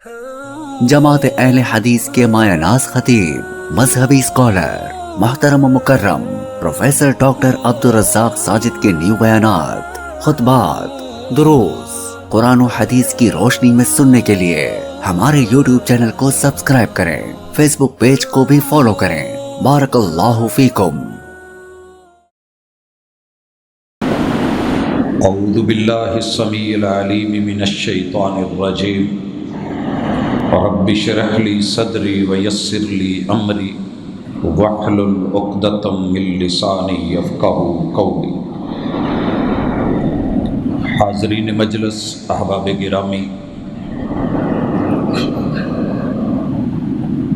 جماعت اہل حدیث کے مایہ ناز خطیب، مذہبی اسکالر، محترم و مکرم پروفیسر ڈاکٹر عبدالرزاق ساجد کے نیو بیانات، خطبات، دروس قرآن و حدیث کی روشنی میں سننے کے لیے ہمارے یوٹیوب چینل کو سبسکرائب کریں، فیس بک پیج کو بھی فالو کریں۔ بارک اللہ فیکم۔ اعوذ باللہ السمیع العلیم من الشیطان الرجیم۔ رب اشرح لی صدری ویسر لی امری واحلل عقدۃ من لسانی یفقہوا قولی۔ حاضرین مجلس، احباب گرامی،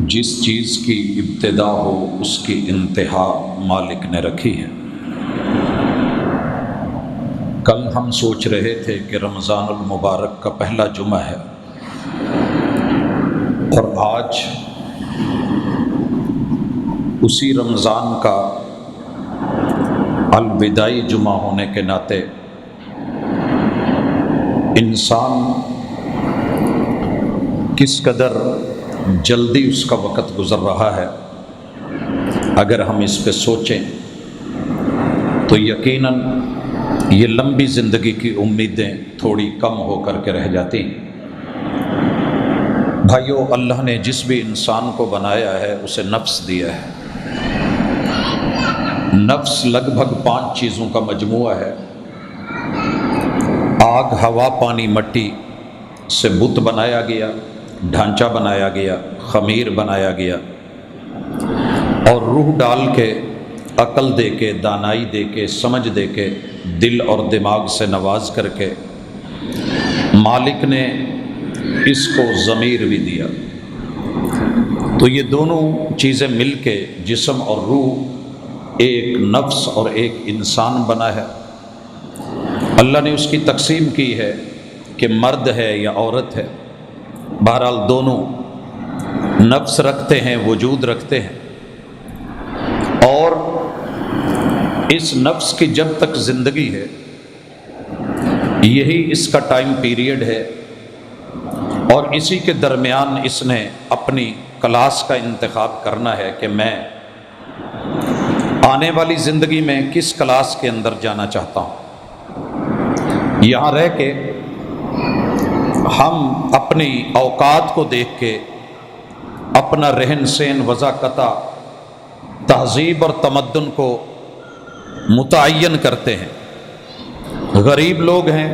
جس چیز کی ابتدا ہو اس کی انتہا مالک نے رکھی ہے۔ کل ہم سوچ رہے تھے کہ رمضان المبارک کا پہلا جمعہ ہے، اور آج اسی رمضان کا الوداعی جمعہ ہونے کے ناطے انسان کس قدر جلدی اس کا وقت گزر رہا ہے، اگر ہم اس پہ سوچیں تو یقیناً یہ لمبی زندگی کی امیدیں تھوڑی کم ہو کر کے رہ جاتی ہیں۔ بھائیو، اللہ نے جس بھی انسان کو بنایا ہے اسے نفس دیا ہے۔ نفس لگ بھگ 5 چیزوں کا مجموعہ ہے۔ آگ، ہوا، پانی، مٹی سے بت بنایا گیا، ڈھانچہ بنایا گیا، خمیر بنایا گیا، اور روح ڈال کے، عقل دے کے، دانائی دے کے، سمجھ دے کے، دل اور دماغ سے نواز کر کے مالک نے اس کو ضمیر بھی دیا۔ تو یہ دونوں چیزیں مل کے جسم اور روح ایک نفس اور ایک انسان بنا ہے۔ اللہ نے اس کی تقسیم کی ہے کہ مرد ہے یا عورت ہے، بہرحال دونوں نفس رکھتے ہیں، وجود رکھتے ہیں، اور اس نفس کی جب تک زندگی ہے یہی اس کا ٹائم پیریڈ ہے، اور اسی کے درمیان اس نے اپنی کلاس کا انتخاب کرنا ہے کہ میں آنے والی زندگی میں کس کلاس کے اندر جانا چاہتا ہوں۔ یہاں رہ کے ہم اپنی اوقات کو دیکھ کے اپنا رہن سہن، وضاقتہ، تہذیب اور تمدن کو متعین کرتے ہیں۔ غریب لوگ ہیں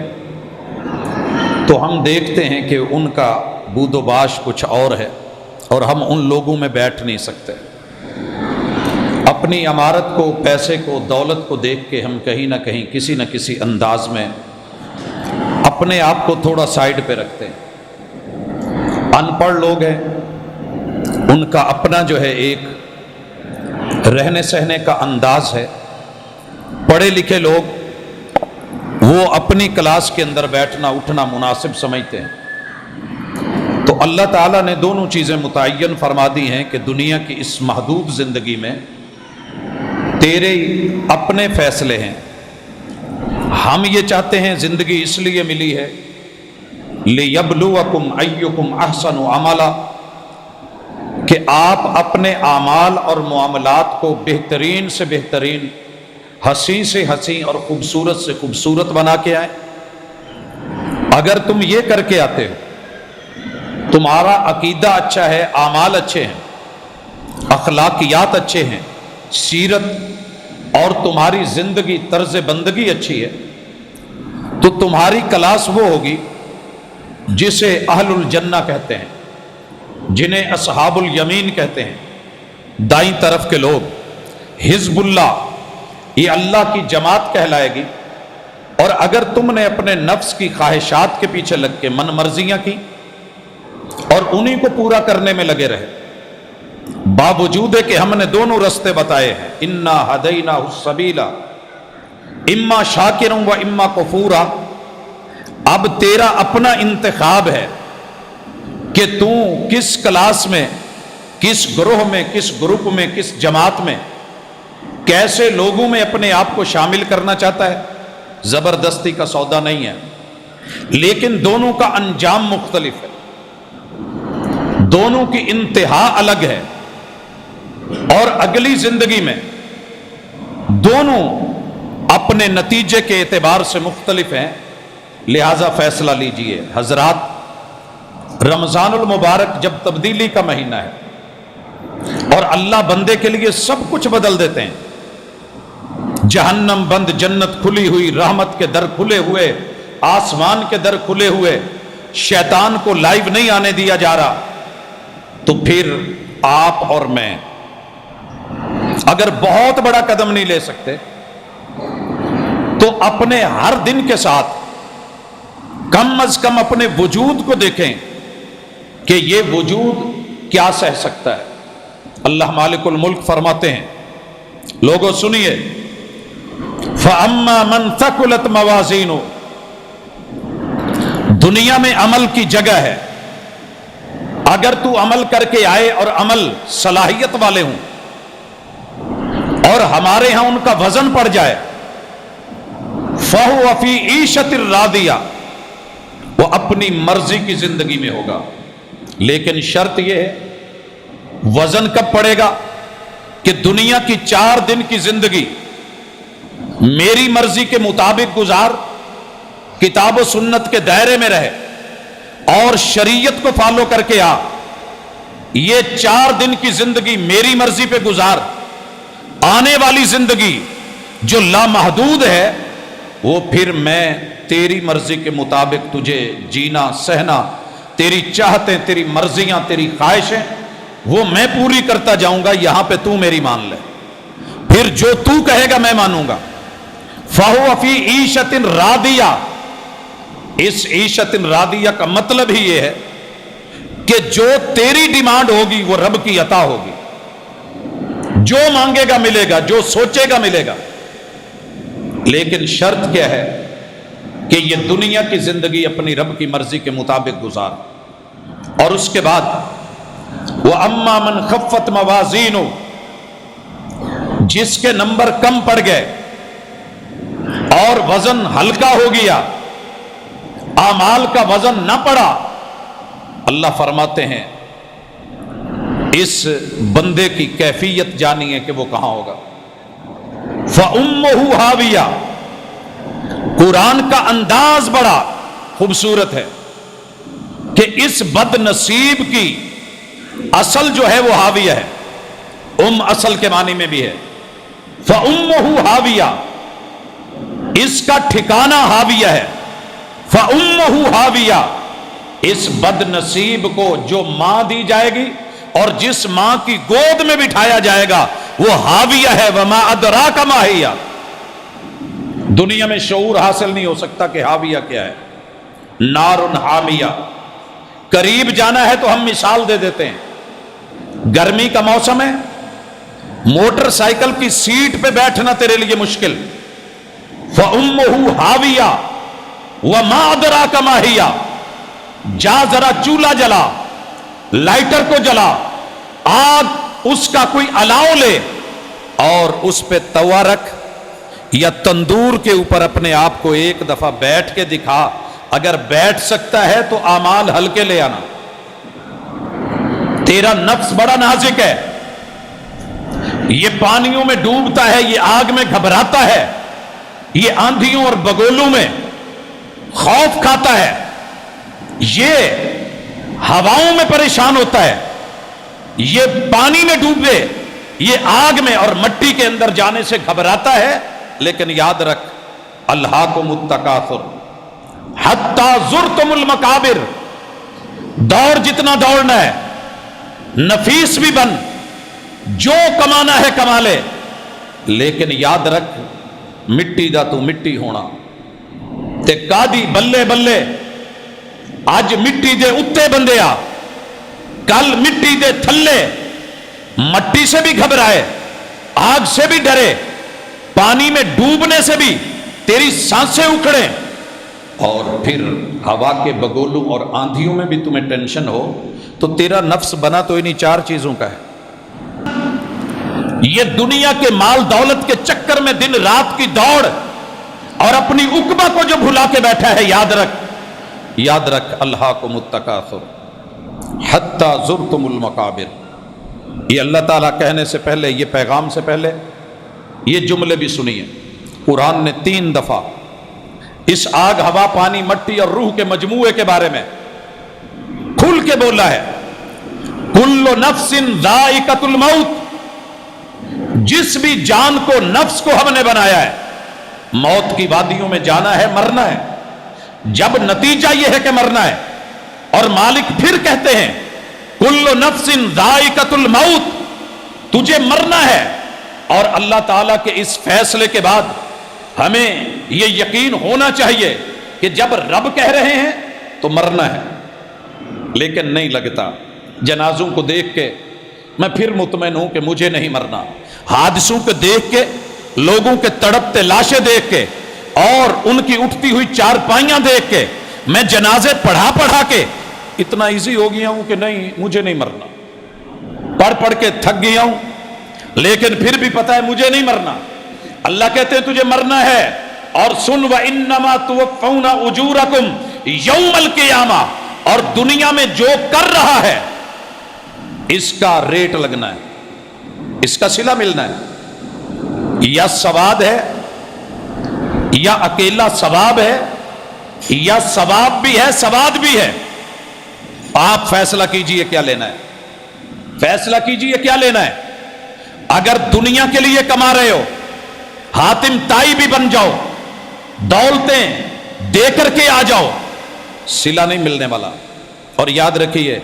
تو ہم دیکھتے ہیں کہ ان کا بود و باش کچھ اور ہے، اور ہم ان لوگوں میں بیٹھ نہیں سکتے۔ اپنی عمارت کو، پیسے کو، دولت کو دیکھ کے ہم کہیں نہ کہیں کسی نہ کسی انداز میں اپنے آپ کو تھوڑا سائیڈ پہ رکھتے ہیں۔ ان پڑھ لوگ ہیں، ان کا اپنا جو ہے ایک رہنے سہنے کا انداز ہے۔ پڑھے لکھے لوگ وہ اپنی کلاس کے اندر بیٹھنا اٹھنا مناسب سمجھتے ہیں۔ تو اللہ تعالیٰ نے دونوں چیزیں متعین فرما دی ہیں کہ دنیا کی اس محدود زندگی میں تیرے اپنے فیصلے ہیں۔ ہم یہ چاہتے ہیں، زندگی اس لیے ملی ہے لِيَبْلُوَكُمْ أَيُّكُمْ أَحْسَنُ عَمَلًا، کہ آپ اپنے اعمال اور معاملات کو بہترین سے بہترین، حسین سے حسین اور خوبصورت سے خوبصورت بنا کے آئیں۔ اگر تم یہ کر کے آتے ہو، تمہارا عقیدہ اچھا ہے، اعمال اچھے ہیں، اخلاقیات اچھے ہیں، سیرت اور تمہاری زندگی، طرز بندگی اچھی ہے، تو تمہاری کلاس وہ ہوگی جسے اہل الجنہ کہتے ہیں، جنہیں اصحاب الیمین کہتے ہیں، دائیں طرف کے لوگ۔ حزب اللہ، یہ اللہ کی جماعت کہلائے گی۔ اور اگر تم نے اپنے نفس کی خواہشات کے پیچھے لگ کے من مرضیاں کی اور انہی کو پورا کرنے میں لگے رہے، باوجود کہ ہم نے دونوں رستے بتائے ہیں، انا ہدیناہ السبیل اما شاکرا و اما کفورا، اب تیرا اپنا انتخاب ہے کہ تو کس کلاس میں، کس گروہ میں، کس گروپ میں، کس جماعت میں، کیسے لوگوں میں اپنے آپ کو شامل کرنا چاہتا ہے۔ زبردستی کا سودا نہیں ہے، لیکن دونوں کا انجام مختلف ہے۔ دونوں کی انتہا الگ ہے اور اگلی زندگی میں دونوں اپنے نتیجے کے اعتبار سے مختلف ہیں، لہذا فیصلہ لیجئے حضرات۔ رمضان المبارک جب تبدیلی کا مہینہ ہے اور اللہ بندے کے لیے سب کچھ بدل دیتے ہیں، جہنم بند، جنت کھلی ہوئی، رحمت کے در کھلے ہوئے، آسمان کے در کھلے ہوئے، شیطان کو لائیو نہیں آنے دیا جا رہا، تو پھر آپ اور میں اگر بہت بڑا قدم نہیں لے سکتے تو اپنے ہر دن کے ساتھ کم از کم اپنے وجود کو دیکھیں کہ یہ وجود کیا سہ سکتا ہے۔ اللہ مالک الملک فرماتے ہیں، لوگوں سنیے، فَأَمَّا مَنْ ثَقُلَتْ مَوَازِينُهُ، دنیا میں عمل کی جگہ ہے، اگر تو عمل کر کے آئے اور عمل صلاحیت والے ہوں اور ہمارے ہاں ان کا وزن پڑ جائے، فَهُوَ فِي عِيشَةٍ رَاضِيَةٍ، وہ اپنی مرضی کی زندگی میں ہوگا، لیکن شرط یہ ہے وزن کب پڑے گا کہ دنیا کی 4 دن کی زندگی میری مرضی کے مطابق گزار، کتاب و سنت کے دائرے میں رہے اور شریعت کو فالو کر کے آ، یہ 4 دن کی زندگی میری مرضی پہ گزار، آنے والی زندگی جو لامحدود ہے وہ پھر میں تیری مرضی کے مطابق تجھے جینا سہنا، تیری چاہتیں، تیری مرضیاں، تیری خواہشیں وہ میں پوری کرتا جاؤں گا، یہاں پہ تو میری مان لے، پھر جو تو کہے گا میں مانوں گا۔ فَهُوَ فِي عِيشَةٍ رَاضِيَةٍ، اس عیشت راضیہ کا مطلب ہی یہ ہے کہ جو تیری ڈیمانڈ ہوگی وہ رب کی عطا ہوگی، جو مانگے گا ملے گا، جو سوچے گا ملے گا، لیکن شرط کیا ہے کہ یہ دنیا کی زندگی اپنی رب کی مرضی کے مطابق گزار۔ اور اس کے بعد وَأَمَّا مَنْ خَفَّتْ مَوَازِينُهُ، جس کے نمبر کم پڑ گئے اور وزن ہلکا ہو گیا، اعمال کا وزن نہ پڑا، اللہ فرماتے ہیں اس بندے کی کیفیت جانیے کہ وہ کہاں ہوگا۔ فَأُمُّهُ هَاوِيَةٌ، قرآن کا انداز بڑا خوبصورت ہے کہ اس بد نصیب کی اصل جو ہے وہ ہاویہ ہے، اصل کے معنی میں بھی ہے، فَأُمُّهُ هَاوِيَةٌ، اس کا ٹھکانہ ہاویہ ہے، فَأُمُّهُ هَاوِيَةٌ، اس بد نصیب کو جو ماں دی جائے گی اور جس ماں کی گود میں بٹھایا جائے گا وہ ہاویہ ہے، وَمَا أَدْرَاكَ مَا هِيَ، دنیا میں شعور حاصل نہیں ہو سکتا کہ ہاویہ کیا ہے۔ نارٌ حامیہ، قریب جانا ہے تو ہم مثال دے دیتے ہیں، گرمی کا موسم ہے، موٹر سائیکل کی سیٹ پہ بیٹھنا تیرے لیے مشکل، فَأُمُّهُ هَاوِيَةٌ وَمَا أَدْرَاكَ مَا هِيَ، جا ذرا چولہا جلا، لائٹر کو جلا، آگ اس کا کوئی الاؤ لے اور اس پہ توا رکھ یا تندور کے اوپر اپنے آپ کو ایک دفعہ بیٹھ کے دکھا، اگر بیٹھ سکتا ہے تو اعمال ہلکے لے آنا۔ تیرا نفس بڑا نازک ہے، یہ پانیوں میں ڈوبتا ہے، یہ آگ میں گھبراتا ہے، یہ آندھیوں اور بگولوں میں خوف کھاتا ہے، یہ ہواؤں میں پریشان ہوتا ہے، یہ پانی میں ڈوبے، یہ آگ میں اور مٹی کے اندر جانے سے گھبراتا ہے، لیکن یاد رکھ الہاکم التکاثر حتی زرتم المقابر، دوڑ جتنا دوڑنا ہے، نفیس بھی بن، جو کمانا ہے کما لے، لیکن یاد رکھ مٹی دا تو مٹی ہونا، تے کادی بلے بلے، اج مٹی دے اتے بندیا، کل مٹی دے تھلے، مٹی سے بھی گھبرائے، آگ سے بھی ڈرے، پانی میں ڈوبنے سے بھی تیری سانسیں اکھڑیں، اور پھر ہوا کے بگولوں اور آندھیوں میں بھی تمہیں ٹینشن ہو، تو تیرا نفس بنا تو انہی 4 چیزوں کا ہے۔ یہ دنیا کے مال دولت کے چکر میں دن رات کی دوڑ اور اپنی عقبہ کو جو بھلا کے بیٹھا ہے، یاد رکھ الہاکم التکاثر حتی زرتم المقابر. یہ اللہ تعالیٰ کہنے سے پہلے، یہ پیغام سے پہلے یہ جملے بھی سنیے. قرآن نے 3 دفعہ اس آگ، ہوا، پانی، مٹی اور روح کے مجموعے کے بارے میں کھل کے بولا ہے. کل نفس ذائقۃ الموت، جس بھی جان کو، نفس کو ہم نے بنایا ہے، موت کی وادیوں میں جانا ہے، مرنا ہے. جب نتیجہ یہ ہے کہ مرنا ہے، اور مالک پھر کہتے ہیں کل نفس ذائقۃ الموت، تجھے مرنا ہے. اور اللہ تعالیٰ کے اس فیصلے کے بعد ہمیں یہ یقین ہونا چاہیے کہ جب رب کہہ رہے ہیں تو مرنا ہے. لیکن نہیں لگتا. جنازوں کو دیکھ کے میں پھر مطمئن ہوں کہ مجھے نہیں مرنا. حادثوں کو دیکھ کے، لوگوں کے تڑپتے لاشیں دیکھ کے، اور ان کی اٹھتی ہوئی چارپائیاں دیکھ کے، میں جنازے پڑھا کے اتنا ایزی ہو گیا ہوں کہ نہیں، مجھے نہیں مرنا. پڑھ کے تھک گیا ہوں، لیکن پھر بھی پتا ہے مجھے نہیں مرنا. اللہ کہتے ہیں تجھے مرنا ہے. اور سن وَإِنَّمَا تُوَفَّوْنَ أُجُورَكُمْ يَوْمَ الْقِيَامَةِ، اور دنیا میں جو کر رہا ہے اس کا ریٹ لگنا ہے، اس کا صلہ ملنا ہے. یا ثواب ہے، یا اکیلا ثواب ہے، یا ثواب بھی ہے، سواد بھی ہے. آپ فیصلہ کیجئے کیا لینا ہے. فیصلہ کیجئے کیا لینا ہے. اگر دنیا کے لیے کما رہے ہو، حاتم تائی بھی بن جاؤ، دولتیں دے کر کے آ جاؤ، صلہ نہیں ملنے والا. اور یاد رکھیے،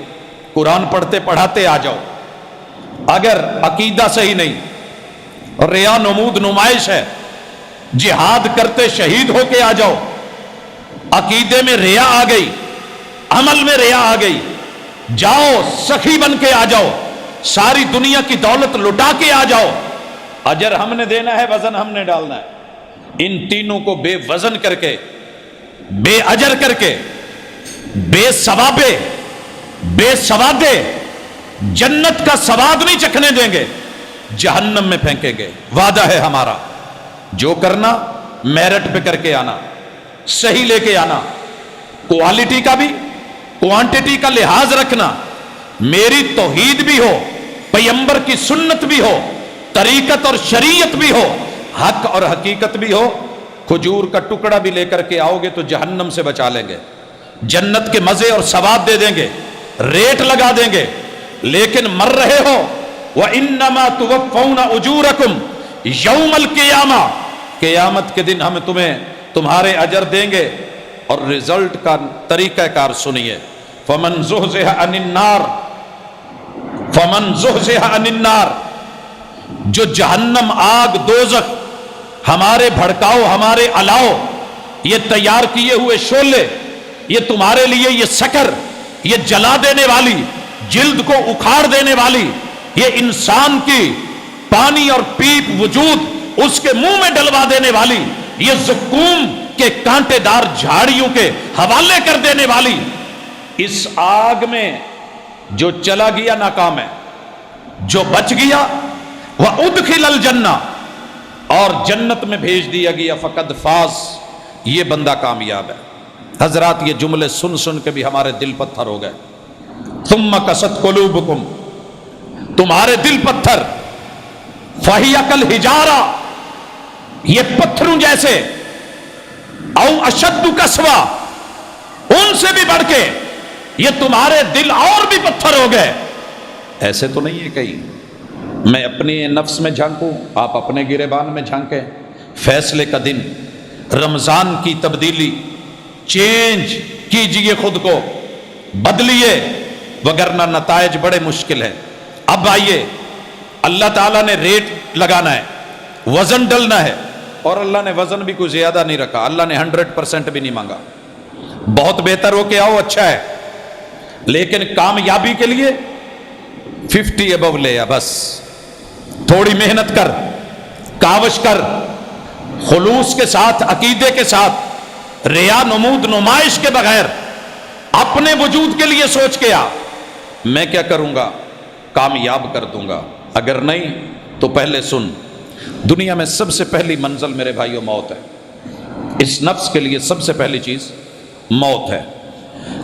قرآن پڑھتے پڑھاتے آ جاؤ. اگر عقیدہ صحیح نہیں، ریا، نمود، نمائش ہے، جہاد کرتے شہید ہو کے آ جاؤ. عقیدے میں ریا آ گئی، عمل میں ریا آ گئی، جاؤ سخی بن کے آ جاؤ، ساری دنیا کی دولت لٹا کے آ جاؤ. اجر ہم نے دینا ہے، وزن ہم نے ڈالنا ہے. ان تینوں کو بے وزن کر کے، بے اجر کر کے، بے ثوابے، بے سوادے، جنت کا سواد نہیں چکھنے دیں گے، جہنم میں پھینکیں گے. وعدہ ہے ہمارا. جو کرنا میرٹ پہ کر کے آنا، صحیح لے کے آنا، کوالٹی کا بھی کوانٹٹی کا لحاظ رکھنا. میری توحید بھی ہو، پیغمبر کی سنت بھی ہو، طریقت اور شریعت بھی ہو، حق اور حقیقت بھی ہو. کھجور کا ٹکڑا بھی لے کر کے آؤ گے تو جہنم سے بچا لیں گے، جنت کے مزے اور ثواب دے دیں گے، ریٹ لگا دیں گے. لیکن مر رہے ہو، وَإِنَّمَا تُوَفَّوْنَ أُجُورَكُمْ يَوْمَ الْقِيَامَةِ، قیامت کے دن ہم تمہیں تمہارے اجر دیں گے. اور رزلٹ کا طریقہ کار سنیے. فَمَنْ زُحْزِحَ عَنِ النَّارِ، فَمَنْ زُحْزِحَ عَنِ النَّارِ، جو جہنم، آگ، دوزخ، ہمارے بھڑکاؤ، ہمارے الاؤ، یہ تیار کیے ہوئے شعلے، یہ تمہارے لیے یہ سکر، یہ جلا دینے والی، جلد کو اکھاڑ دینے والی، یہ انسان کی پانی اور پیپ وجود اس کے منہ میں ڈلوا دینے والی، یہ زقوم کے کانٹے دار جھاڑیوں کے حوالے کر دینے والی، اس آگ میں جو چلا گیا ناکام ہے، جو بچ گیا وَأُدْخِلَ الْجَنَّةَ، اور جنت میں بھیج دیا گیا، فقد فاز، یہ بندہ کامیاب ہے. حضرات یہ جملے سن سن کے بھی ہمارے دل پتھر ہو گئے. ثُمَّ قَسَتْ قُلُوبُكُمْ، تمہارے دل پتھر، فَهِيَ كَالْحِجَارَةِ، یہ پتھروں جیسے، او اشد قسوہ، ان سے بھی بڑھ کے یہ تمہارے دل اور بھی پتھر ہو گئے. ایسے تو نہیں ہے کہیں. میں اپنی نفس میں جھانکوں، آپ اپنے گریبان میں جھانکیں. فیصلے کا دن، رمضان کی تبدیلی، چینج کیجئے، خود کو بدلیے، وگرنہ نتائج بڑے مشکل ہیں. اب آئیے، اللہ تعالیٰ نے ریٹ لگانا ہے، وزن ڈلنا ہے. اور اللہ نے وزن بھی کوئی زیادہ نہیں رکھا، اللہ نے 100% بھی نہیں مانگا. بہت بہتر ہو کے آؤ، اچھا ہے، لیکن کامیابی کے لیے 50 ابو لے آ. بس تھوڑی محنت کر، کاوش کر، خلوص کے ساتھ، عقیدے کے ساتھ، ریا، نمود، نمائش کے بغیر اپنے وجود کے لیے سوچ کے آ، میں کیا کروں گا، کامیاب کر دوں گا. اگر نہیں تو پہلے سن، دنیا میں سب سے پہلی منزل میرے بھائیوں موت ہے. اس نفس کے لیے سب سے پہلی چیز موت ہے.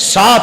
7।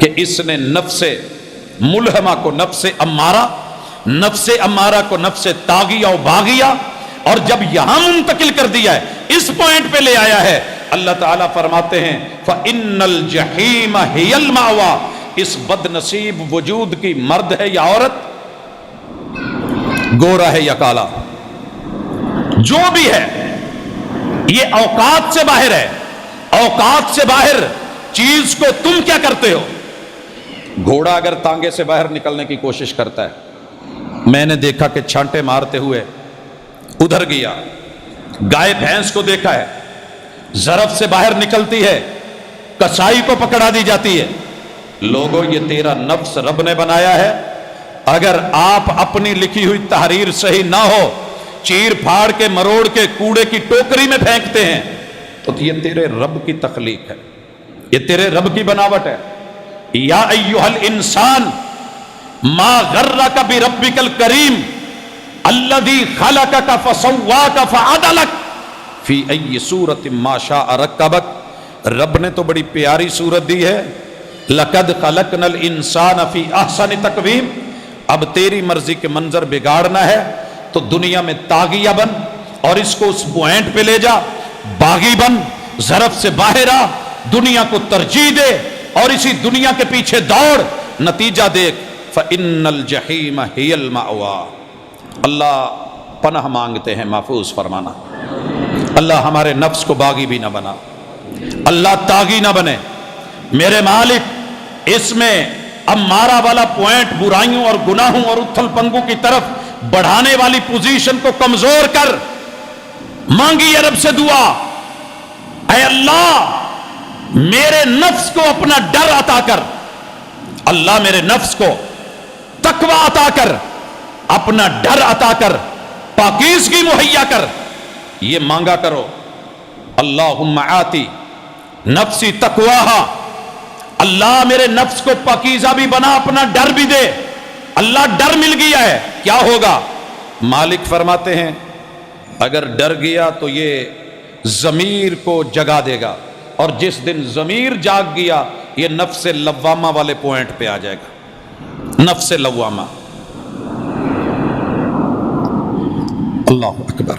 کہ اس نے نفس ملہمہ کو نفس امارہ کو نفس طاغیہ و باغیہ، اور جب یہاں منتقل کر دیا ہے، اس پوائنٹ پہ لے آیا ہے، اللہ تعالیٰ فرماتے ہیں فَإِنَّ الْجَحِيمَ هِيَ الْمَأْوَى، اس بد نصیب وجود کی مرد ہے یا عورت، گورا ہے یا کالا، جو بھی ہے، یہ اوقات سے باہر ہے، اوقات سے باہر چیز کو تم کیا کرتے ہو؟ گھوڑا اگر تانگے سے باہر نکلنے کی کوشش کرتا ہے، میں نے دیکھا کہ چھانٹے مارتے ہوئے ادھر گیا، گائے بھینس کو دیکھا ہے ضرب سے باہر نکلتی ہے، کسائی کو پکڑا دی جاتی ہے۔ لوگوں، یہ تیرا نفس رب نے بنایا ہے، اگر آپ اپنی لکھی ہوئی تحریر صحیح نہ ہو، چیر پھاڑ کے مروڑ کے کوڑے کی ٹوکری میں پھینکتے ہیں، تو یہ تیرے رب کی تخلیق ہے، یہ تیرے رب کی بناوٹ ہے۔ یا ایھا الانسان ما غرک بربک الکریم الذی خلقک فسواک فعدلک فی ای صورت ما شاء رکبک، رب نے تو بڑی پیاری صورت دی ہے، لقد خلقنا الانسان فی احسن تقویم، اب تیری مرضی کے منظر بگاڑنا ہے تو دنیا میں طاغیہ بن، اور اس کو اس پوائنٹ پہ لے جا، باغی بن، ضرب سے باہر آ، دنیا کو ترجیح دے اور اسی دنیا کے پیچھے دوڑ، نتیجہ دیکھ فَإِنَّ الْجَحِيمَ هِيَ الْمَأْوَى۔ اللہ پناہ مانگتے ہیں محفوظ فرمانا، اللہ ہمارے نفس کو باغی بھی نہ بنا، اللہ طاغی نہ بنے۔ میرے مالک، اس میں امارہ والا پوائنٹ برائیوں اور گناہوں اور اتھل پنگوں کی طرف بڑھانے والی پوزیشن کو کمزور کر، مانگی رب سے دعا، اے اللہ میرے نفس کو اپنا ڈر عطا کر، اللہ میرے نفس کو تقوی عطا کر، اپنا ڈر عطا کر، پاکیزگی مہیا کر، یہ مانگا کرو۔ اللہم آتی نفسی تقواہا، اللہ میرے نفس کو پاکیزہ بھی بنا، اپنا ڈر بھی دے۔ اللہ ڈر مل گیا ہے، کیا ہوگا؟ مالک فرماتے ہیں اگر ڈر گیا تو یہ ضمیر کو جگا دے گا، اور جس دن ضمیر جاگ گیا یہ نفس لوامہ والے پوائنٹ پہ آ جائے گا، نفس لوامہ۔ اللہ اکبر۔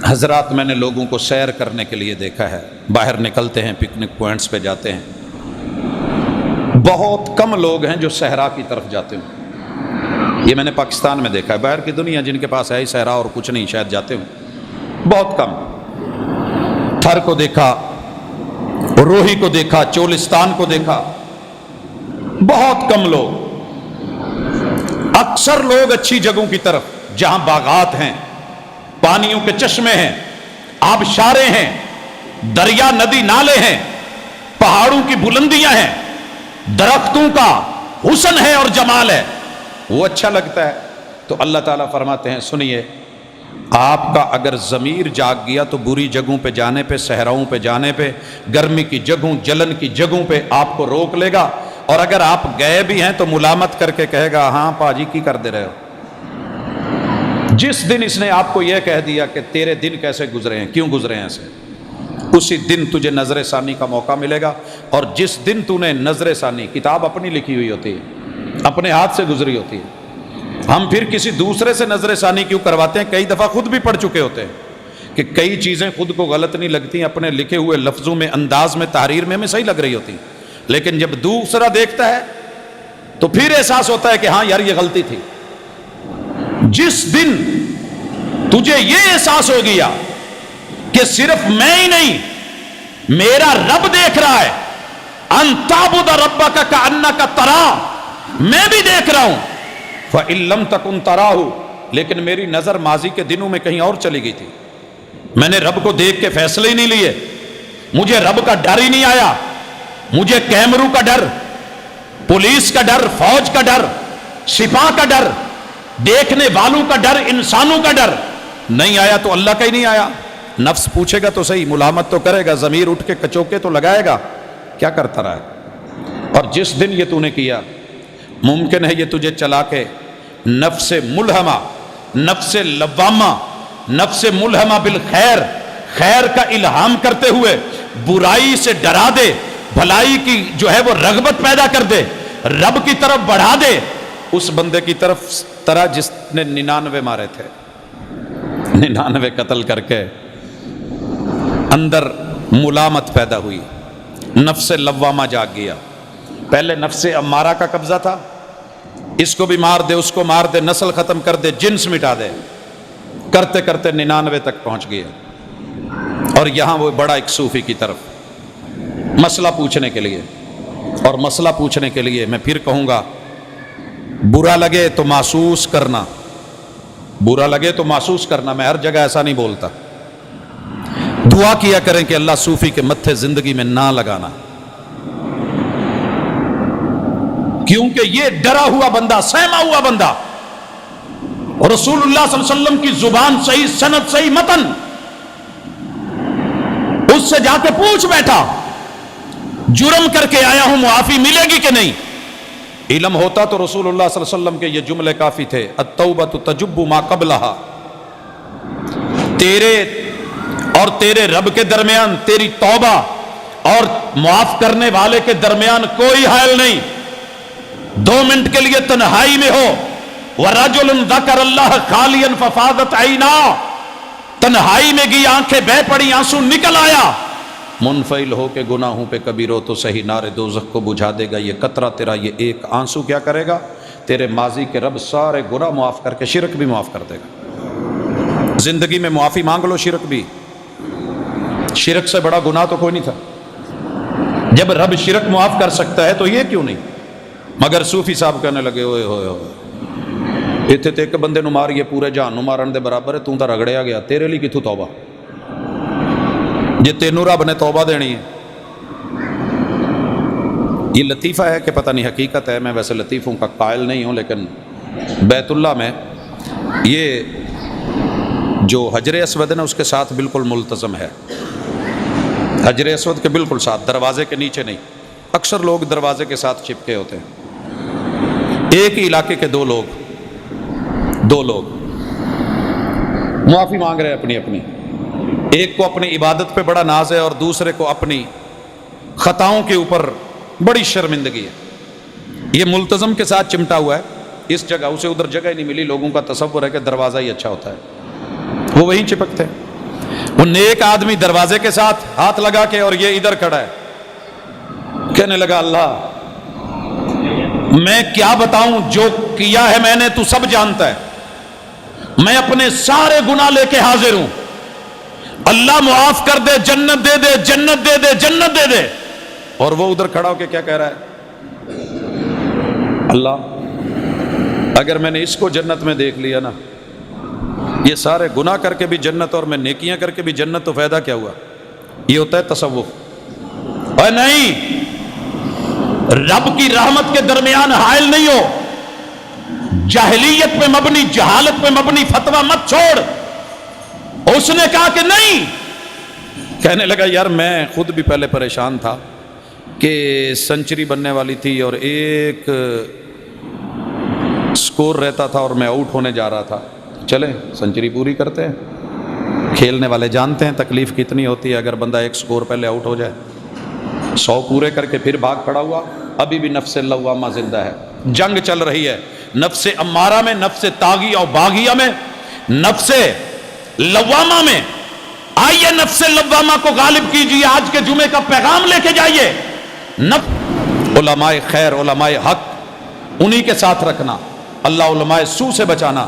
حضرات، میں نے لوگوں کو سیر کرنے کے لیے دیکھا ہے، باہر نکلتے ہیں، پکنک پوائنٹس پہ جاتے ہیں، بہت کم لوگ ہیں جو صحرا کی طرف جاتے ہیں، یہ میں نے پاکستان میں دیکھا ہے، باہر کی دنیا جن کے پاس ہے ہی صحرا اور کچھ نہیں شاید جاتے ہوں، بہت کم۔ تھر کو دیکھا، روہی کو دیکھا، چولستان کو دیکھا، بہت کم لوگ۔ اکثر لوگ اچھی جگہوں کی طرف جہاں باغات ہیں، پانیوں کے چشمے ہیں، آبشاریں ہیں، دریا ندی نالے ہیں، پہاڑوں کی بلندیاں ہیں، درختوں کا حسن ہے اور جمال ہے، وہ اچھا لگتا ہے۔ تو اللہ تعالیٰ فرماتے ہیں سنیے، آپ کا اگر ضمیر جاگ گیا تو بری جگہوں پہ جانے پہ، صحراؤں پہ جانے پہ، گرمی کی جگہوں، جلن کی جگہوں پہ آپ کو روک لے گا، اور اگر آپ گئے بھی ہیں تو ملامت کر کے کہے گا ہاں پاجی کی کر دے رہے ہو۔ جس دن اس نے آپ کو یہ کہہ دیا کہ تیرے دن کیسے گزرے ہیں، کیوں گزرے ہیں ایسے، اسی دن تجھے نظر ثانی کا موقع ملے گا۔ اور جس دن تو نے نظر ثانی، کتاب اپنی لکھی ہوئی ہوتی ہے، اپنے ہاتھ سے گزری ہوتی ہے، ہم پھر کسی دوسرے سے نظر ثانی کیوں کرواتے ہیں؟ کئی دفعہ خود بھی پڑھ چکے ہوتے ہیں کہ کئی چیزیں خود کو غلط نہیں لگتی، اپنے لکھے ہوئے لفظوں میں، انداز میں، تحریر میں ہمیں صحیح لگ رہی ہوتی، لیکن جب دوسرا دیکھتا ہے تو پھر احساس ہوتا ہے کہ ہاں یار یہ غلطی تھی۔ جس دن تجھے یہ احساس ہو گیا کہ صرف میں ہی نہیں، میرا رب دیکھ رہا ہے، ان تعبد ربک کأنک تراہ، میں بھی دیکھ رہا ہوں، فإن لم تکن تراہ، لیکن میری نظر ماضی کے دنوں میں کہیں اور چلی گئی تھی، میں نے رب کو دیکھ کے فیصلے ہی نہیں لیے، مجھے رب کا ڈر ہی نہیں آیا، مجھے کیمروں کا ڈر، پولیس کا ڈر، فوج کا ڈر، سپاہ کا ڈر، دیکھنے والوں کا ڈر، انسانوں کا ڈر نہیں آیا، تو اللہ کا ہی نہیں آیا۔ نفس پوچھے گا تو صحیح، ملامت تو کرے گا، ضمیر اٹھ کے کچوکے تو لگائے گا، کیا کرتا رہا ہے؟ اور جس دن یہ تو نے کیا، ممکن ہے یہ تجھے چلا کے نفس ملہمہ، نفس لوامہ، نفس ملہمہ بالخیر، خیر کا الہام کرتے ہوئے برائی سے ڈرا دے، بھلائی کی جو ہے وہ رغبت پیدا کر دے، رب کی طرف بڑھا دے، اس بندے کی طرف طرح جس نے 99 مارے تھے، 99 قتل کر کے اندر ملامت پیدا ہوئی، نفس لوامہ جاگ گیا۔ پہلے نفس امارہ کا قبضہ تھا، اس کو بھی مار دے، اس کو مار دے، نسل ختم کر دے، جنس مٹا دے، کرتے کرتے 99 تک پہنچ گیا۔ اور یہاں وہ بڑا ایک صوفی کی طرف مسئلہ پوچھنے کے لیے، اور مسئلہ پوچھنے کے لیے میں پھر کہوں گا، برا لگے تو محسوس کرنا، برا لگے تو محسوس کرنا، میں ہر جگہ ایسا نہیں بولتا۔ دعا کیا کریں کہ اللہ صوفی کے متھے زندگی میں نہ لگانا، کیونکہ یہ ڈرا ہوا بندہ، سہما ہوا بندہ، اور رسول اللہ صلی اللہ علیہ وسلم کی زبان صحیح، سند صحیح، متن، اس سے جا کے پوچھ بیٹھا، جرم کر کے آیا ہوں، معافی ملے گی کہ نہیں؟ علم ہوتا تو رسول اللہ صلی اللہ علیہ وسلم کے یہ جملے کافی تھے، التوبۃ تجب ما قبلہا، تیرے اور تیرے رب کے درمیان، تیری توبہ اور معاف کرنے والے کے درمیان کوئی حائل نہیں۔ 2 منٹ کے لیے تنہائی میں ہو، وَرَجُلٌ ذَكَرَ اللَّهَ خَالِيًا فَفَاضَتْ عَيْنَاهُ، تنہائی میں گئی، آنکھیں بہہ پڑی، آنسو نکل آیا، منفعل ہو کے گناہوں پہ کبھی رو تو صحیح، نار دوزخ کو بجھا دے گا یہ قطرہ تیرا، یہ ایک آنسو کیا کرے گا؟ تیرے ماضی کے رب سارے گناہ معاف کر کے شرک بھی معاف کر دے گا۔ زندگی میں معافی مانگ لو، شرک بھی، شرک سے بڑا گناہ تو کوئی نہیں تھا۔ جب رب شرک معاف کر سکتا ہے تو یہ کیوں نہیں؟ مگر صوفی صاحب کہنے لگے، اوئے ہوئے ہوئے، اتنے تے ایک بندے نو ماریے پورے جہان نو مارن دے برابر ہے، توں تا رگڑیا گیا، تیرے لیے کتھوں توبہ؟ جے تینوں رب نے توبہ دینی ہے۔ یہ لطیفہ ہے کہ پتہ نہیں حقیقت ہے، میں ویسے لطیفوں کا قائل نہیں ہوں، لیکن بیت اللہ میں یہ جو حجر اسود ہے نا، اس کے ساتھ بالکل ملتزم ہے، حجر اسود کے بالکل ساتھ، دروازے کے نیچے نہیں۔ اکثر لوگ دروازے کے ساتھ چپکے ہوتے ہیں۔ ایک ہی علاقے کے دو لوگ معافی مانگ رہے ہیں اپنی اپنی، ایک کو اپنی عبادت پہ بڑا ناز ہے اور دوسرے کو اپنی خطاؤں کے اوپر بڑی شرمندگی ہے۔ یہ ملتزم کے ساتھ چمٹا ہوا ہے، اس جگہ اسے ادھر جگہ ہی نہیں ملی، لوگوں کا تصور ہے کہ دروازہ ہی اچھا ہوتا ہے، وہ وہیں چپکتے ہیں۔ وہ نیک آدمی دروازے کے ساتھ ہاتھ لگا کے، اور یہ ادھر کھڑا ہے، کہنے لگا اللہ میں کیا بتاؤں، جو کیا ہے میں نے تو سب جانتا ہے، میں اپنے سارے گناہ لے کے حاضر ہوں، اللہ معاف کر دے، جنت دے دے، جنت دے دے، جنت دے دے۔ اور وہ ادھر کھڑا ہو کے کیا کہہ رہا ہے؟ اللہ اگر میں نے اس کو جنت میں دیکھ لیا نا، یہ سارے گناہ کر کے بھی جنت اور میں نیکیاں کر کے بھی جنت، تو فائدہ کیا ہوا؟ یہ ہوتا ہے تصوف۔ اور نہیں، رب کی رحمت کے درمیان حائل نہیں ہو، جاہلیت پہ مبنی، جہالت پہ مبنی فتویٰ مت چھوڑ۔ اس نے کہا کہ نہیں، کہنے لگا یار میں خود بھی پہلے پریشان تھا کہ سنچری بننے والی تھی اور ایک سکور رہتا تھا اور میں آؤٹ ہونے جا رہا تھا، چلیں سنچری پوری کرتے ہیں، کھیلنے والے جانتے ہیں تکلیف کتنی ہوتی ہے اگر بندہ ایک سکور پہلے آؤٹ ہو جائے۔ 100 پورے کر کے پھر بھاگ کھڑا ہوا، ابھی بھی نفس لوامہ زندہ ہے، جنگ چل رہی ہے نفس امارہ میں، نفس طاغیہ اور باغیہ میں، نفس لوامہ میں۔ آئیے نفس لوامہ کو غالب کیجیے، آج کے جمعے کا پیغام لے کے جائیے۔ علماء خیر، علماء حق، انہی کے ساتھ رکھنا، اللہ علماء سو سے بچانا۔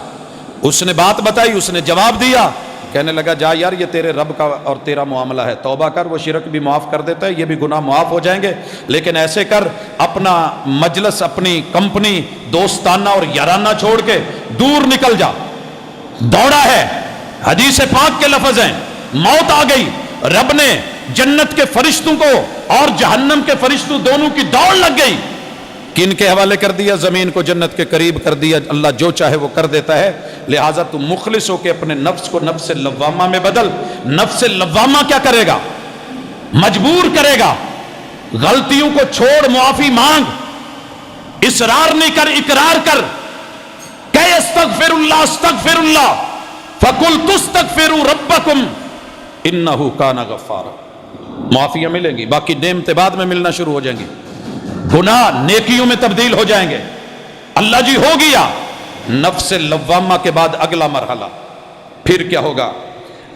اس نے بات بتائی، اس نے جواب دیا، کہنے لگا جا یار یہ تیرے رب کا اور تیرا معاملہ ہے، توبہ کر، وہ شرک بھی معاف کر دیتا ہے، یہ بھی گناہ معاف ہو جائیں گے، لیکن ایسے کر اپنا مجلس، اپنی کمپنی دوستانہ اور یارانہ چھوڑ کے دور نکل جا۔ دوڑا ہے، حدیث پاک کے لفظ ہیں، موت آ گئی، رب نے جنت کے فرشتوں کو اور جہنم کے فرشتوں دونوں کی دوڑ لگ گئی، کن کے حوالے کر دیا؟ زمین کو جنت کے قریب کر دیا۔ اللہ جو چاہے وہ کر دیتا ہے، لہٰذا تم مخلص ہو کے اپنے نفس کو نفس لوامہ میں بدل۔ نفس لوامہ کیا کرے گا؟ مجبور کرے گا، غلطیوں کو چھوڑ، معافی مانگ، اصرار نہیں کر، اقرار کر، کہ استغفر اللہ استغفر اللہ فقل تستغفروا ربکم انہ کان غفارا۔ معافیاں ملیں گی، باقی نعمتیں بعد میں ملنا شروع ہو جائیں گی، گناہ نیکیوں میں تبدیل ہو جائیں گے۔ اللہ جی ہو گیا، نفس لوامہ کے بعد اگلا مرحلہ پھر کیا ہوگا؟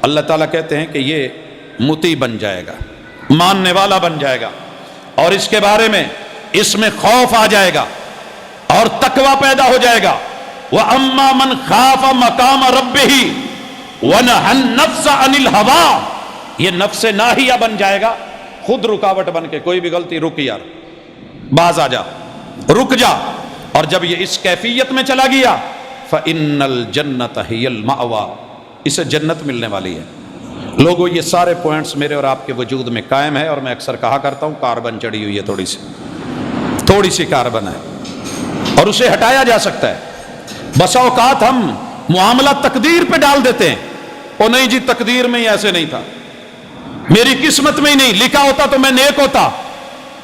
اللہ تعالیٰ کہتے ہیں کہ یہ مطیع بن جائے گا، ماننے والا بن جائے گا، اور اس کے بارے میں اس میں خوف آ جائے گا اور تقوی پیدا ہو جائے گا۔ وَأَمَّا مَنْ خَافَ مَقَامَ رَبِّهِ وَنَهَى النَّفْسَ عَنِ الْهَوَىٰ، یہ نفس ناہیہ بن جائے گا، خود رکاوٹ بن کے، کوئی بھی غلطی، رک یار، باز آ جا، رک جا۔ اور جب یہ اس کیفیت میں چلا گیا فَإِنَّ الْجَنَّةَ هِيَ الْمَأْوَىٰ، اسے جنت ملنے والی ہے۔ لوگوں یہ سارے پوائنٹس میرے اور آپ کے وجود میں قائم ہے، اور میں اکثر کہا کرتا ہوں کاربن چڑھی ہوئی ہے، تھوڑی سی کاربن ہے، اور اسے ہٹایا جا سکتا ہے۔ بسا اوقات ہم معاملہ تقدیر پہ ڈال دیتے ہیں، او نہیں جی تقدیر میں ہی ایسے نہیں تھا، میری قسمت میں ہی نہیں لکھا ہوتا تو میں نیک ہوتا،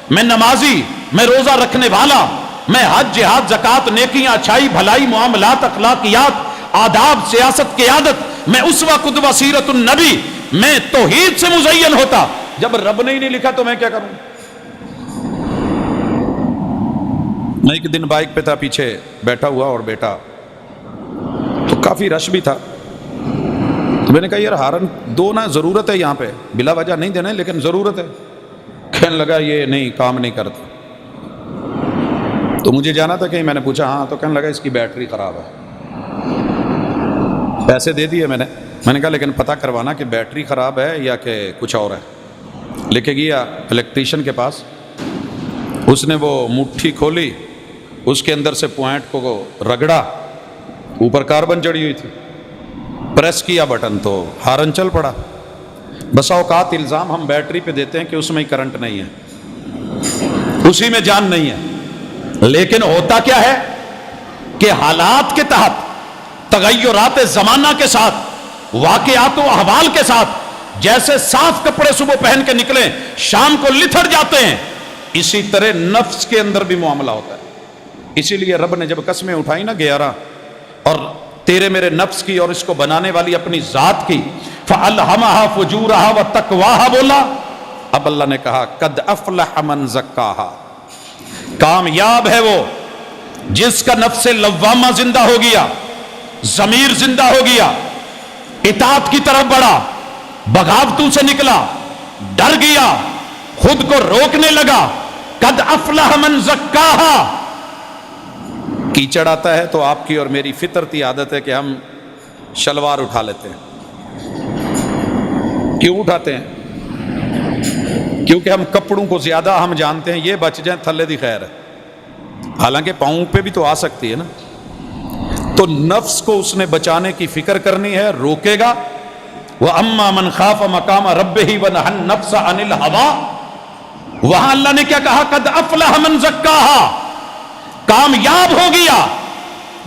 میں نمازی، میں روزہ رکھنے والا، میں حج جہاد زکات نیکیاں اچھائی بھلائی معاملات اخلاقیات آداب سیاست قیادت، میں اسوہ قدوہ سیرت النبی، میں توحید سے مزین ہوتا۔ جب رب نے ہی نہیں لکھا تو میں کیا کروں؟ میں ایک دن بائک پہ تھا، پیچھے بیٹھا ہوا اور بیٹا، تو کافی رش بھی تھا، تو میں نے کہا یار ہارن دو نا، ضرورت ہے یہاں پہ، بلا وجہ نہیں دینا لیکن ضرورت ہے۔ کہنے لگا یہ نہیں کام نہیں کرتا، تو مجھے جانا تھا کہیں، میں نے پوچھا ہاں، تو کہنے لگا اس کی بیٹری خراب ہے۔ پیسے دے دیے میں نے کہا لیکن پتہ کروانا کہ بیٹری خراب ہے یا کہ کچھ اور ہے۔ لے کے گیا الیکٹریشین کے پاس، اس نے وہ مٹھی کھولی، اس کے اندر سے پوائنٹ کو رگڑا، اوپر کاربن چڑھی ہوئی تھی، پریس کیا بٹن تو ہارن چل پڑا۔ بسا اوقات الزام ہم بیٹری پہ دیتے ہیں کہ اس میں ہی کرنٹ نہیں ہے، اسی میں جان نہیں ہے، لیکن ہوتا کیا ہے کہ حالات کے تحت، تغیرات زمانہ کے ساتھ، واقعات و احوال کے ساتھ، جیسے صاف کپڑے صبح پہن کے نکلیں شام کو لتھڑ جاتے ہیں، اسی طرح نفس کے اندر بھی معاملہ ہوتا ہے۔ اسی لیے رب نے جب قسمیں اٹھائی نا 11، اور تیرے میرے نفس کی اور اس کو بنانے والی اپنی ذات کی، فَأَلْهَمَهَا فُجُورَهَا وَتَقْوَاهَا بولا، اب اللہ نے کہا قد افلح من زکاہا، کامیاب ہے وہ جس کا نفس لوامہ زندہ ہو گیا، ضمیر زندہ ہو گیا، اطاعت کی طرف بڑھا، بغاوتوں سے نکلا، ڈر گیا، خود کو روکنے لگا۔ قد افلح من زکاہا، کیچڑ آتا ہے تو آپ کی اور میری فطرتی عادت ہے کہ ہم شلوار اٹھا لیتے ہیں۔ کیوں اٹھاتے ہیں؟ کیونکہ ہم کپڑوں کو زیادہ ہم جانتے ہیں یہ بچ جائیں تھلے دی خیر ہے، حالانکہ پاؤں پہ بھی تو آ سکتی ہے نا۔ تو نفس کو اس نے بچانے کی فکر کرنی ہے، روکے گا۔ وَأَمَّا مَنْ خَافَ مَقَامَ رَبِّهِ وَنَهَى النَّفْسَ عَنِ الْهَوَىٰ، وہاں اللہ نے کیا کہا؟ قد افلح من زکاہا، کامیاب ہو گیا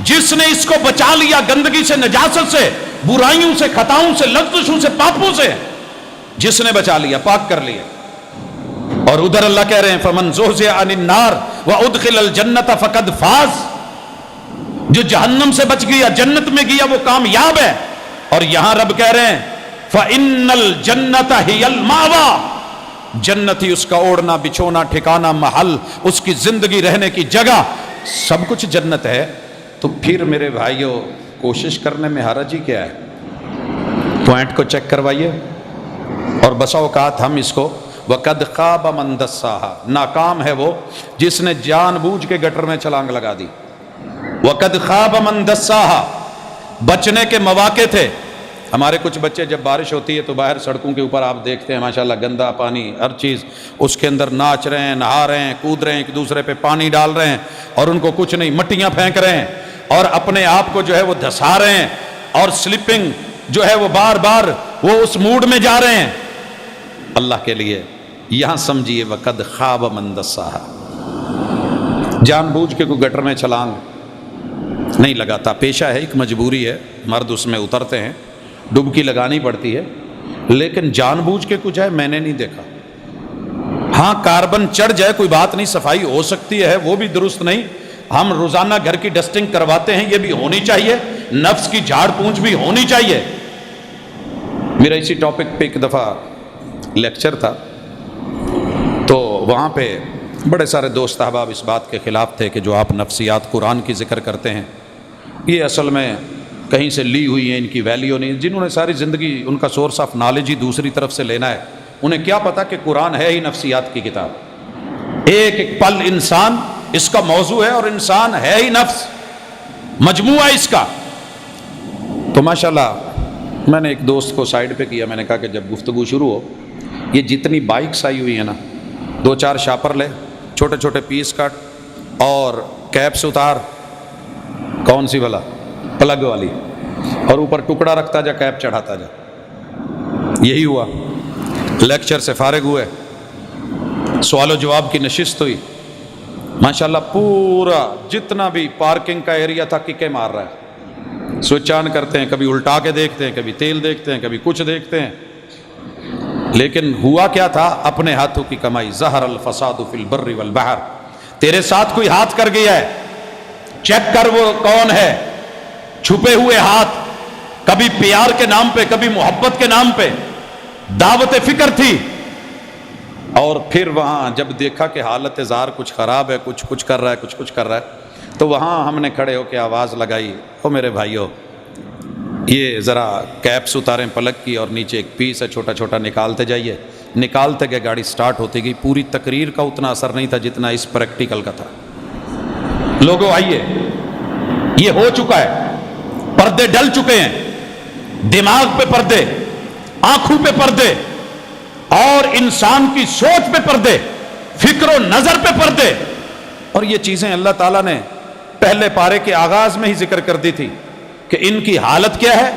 جس نے اس کو بچا لیا گندگی سے، نجاست سے، برائیوں سے، خطاؤں سے، لغزشوں سے، پاپوں سے، جس نے بچا لیا، پاک کر لیا۔ اور ادھر اللہ کہہ رہے ہیں فَمَنْ زُحْزِحَ عَنِ النَّارِ وَأُدْخِلَ الْجَنَّةَ فَقَدْ فَازَ، جو جہنم سے بچ گیا، جنت میں گیا، وہ کامیاب ہے۔ اور یہاں رب کہہ رہے ہیں فَإِنَّ الْجَنَّةَ هِيَ الْمَأْوَىٰ، جنت ہی اس کا اوڑھنا بچھونا ٹھکانہ محل، اس کی زندگی رہنے کی جگہ، سب کچھ جنت ہے۔ تو پھر میرے بھائیوں کوشش کرنے میں حرج ہی کیا ہے؟ پوائنٹ کو چیک کروائیے۔ اور بسا اوقات ہم اس کو وَقَدْ خَابَ مَنْ دَسَّاهَا، ناکام ہے وہ جس نے جان بوجھ کے گٹر میں چھلانگ لگا دی۔ وَقَدْ خَابَ مَنْ دَسَّاهَا، بچنے کے مواقع تھے۔ ہمارے کچھ بچے جب بارش ہوتی ہے تو باہر سڑکوں کے اوپر آپ دیکھتے ہیں ماشاءاللہ گندا پانی، ہر چیز اس کے اندر ناچ رہے ہیں، نہا رہے ہیں، کود رہے ہیں، ایک دوسرے پہ پانی ڈال رہے ہیں، اور ان کو کچھ نہیں، مٹیاں پھینک رہے ہیں، اور اپنے آپ کو جو ہے وہ دھسا رہے ہیں، اور سلپنگ جو ہے وہ بار بار وہ اس موڈ میں جا رہے ہیں۔ اللہ کے لیے یہاں سمجھیے وَقَدْ خَابَ مَنْ دَسَّاهَا، جان بوجھ کے کوئی گٹر میں چھلانگ نہیں لگاتا، پیشہ ہے، ایک مجبوری ہے، مرد اس میں اترتے ہیں، ڈبکی لگانی پڑتی ہے، لیکن جان بوجھ کے کچھ ہے میں نے نہیں دیکھا۔ ہاں کاربن چڑھ جائے کوئی بات نہیں، صفائی ہو سکتی ہے، وہ بھی درست نہیں۔ ہم روزانہ گھر کی ڈسٹنگ کرواتے ہیں، یہ بھی ہونی چاہیے، نفس کی جھاڑ پونچھ بھی ہونی چاہیے۔ میرا اسی ٹاپک پہ ایک دفعہ لیکچر تھا، وہاں پہ بڑے سارے دوست احباب اس بات کے خلاف تھے کہ جو آپ نفسیات قرآن کی ذکر کرتے ہیں یہ اصل میں کہیں سے لی ہوئی ہیں، ان کی ویلیو نہیں. جنہوں نے ساری زندگی ان کا سورس آف نالج ہی دوسری طرف سے لینا ہے، انہیں کیا پتا کہ قرآن ہے ہی نفسیات کی کتاب. ایک ایک پل انسان اس کا موضوع ہے، اور انسان ہے ہی نفس، مجموعہ اس کا. تو ماشاءاللہ میں نے ایک دوست کو سائڈ پہ کیا، میں نے کہا کہ جب گفتگو شروع ہو، یہ جتنی بائکس آئی ہوئی ہیں نا، 2-4 شاپر لے، چھوٹے چھوٹے پیس کٹ اور کیپس اتار، کون سی والا پلگ والی، اور اوپر ٹکڑا رکھتا جا، کیپ چڑھاتا جا. یہی ہوا. لیکچر سے فارغ ہوئے، سوال و جواب کی نشست ہوئی. ماشاءاللہ پورا جتنا بھی پارکنگ کا ایریا تھا ککے مار رہا ہے. سوئچ آن کرتے ہیں، کبھی الٹا کے دیکھتے ہیں، کبھی تیل دیکھتے ہیں، کبھی کچھ دیکھتے ہیں. لیکن ہوا کیا تھا؟ اپنے ہاتھوں کی کمائی. ظہر الفساد فی البر والبحر. تیرے ساتھ کوئی ہاتھ کر گیا ہے، چیک کر وہ کون ہے. چھپے ہوئے ہاتھ، کبھی پیار کے نام پہ، کبھی محبت کے نام پہ دعوت فکر تھی. اور پھر وہاں جب دیکھا کہ حالت زار کچھ خراب ہے، کچھ کر رہا ہے، کچھ کر رہا ہے، تو وہاں ہم نے کھڑے ہو کے آواز لگائی، او میرے بھائیو، یہ ذرا کیپس اتاریں پلگ کی، اور نیچے ایک پیس ہے چھوٹا چھوٹا، نکالتے جائیے. نکالتے گئے، گاڑی سٹارٹ ہوتی گئی. پوری تقریر کا اتنا اثر نہیں تھا جتنا اس پریکٹیکل کا تھا. لوگوں آئیے، یہ ہو چکا ہے، پردے ڈل چکے ہیں، دماغ پہ پردے، آنکھوں پہ پردے، اور انسان کی سوچ پہ پردے، فکر و نظر پہ پردے. اور یہ چیزیں اللہ تعالیٰ نے پہلے پارے کے آغاز میں ہی ذکر کر دی تھی کہ ان کی حالت کیا ہے.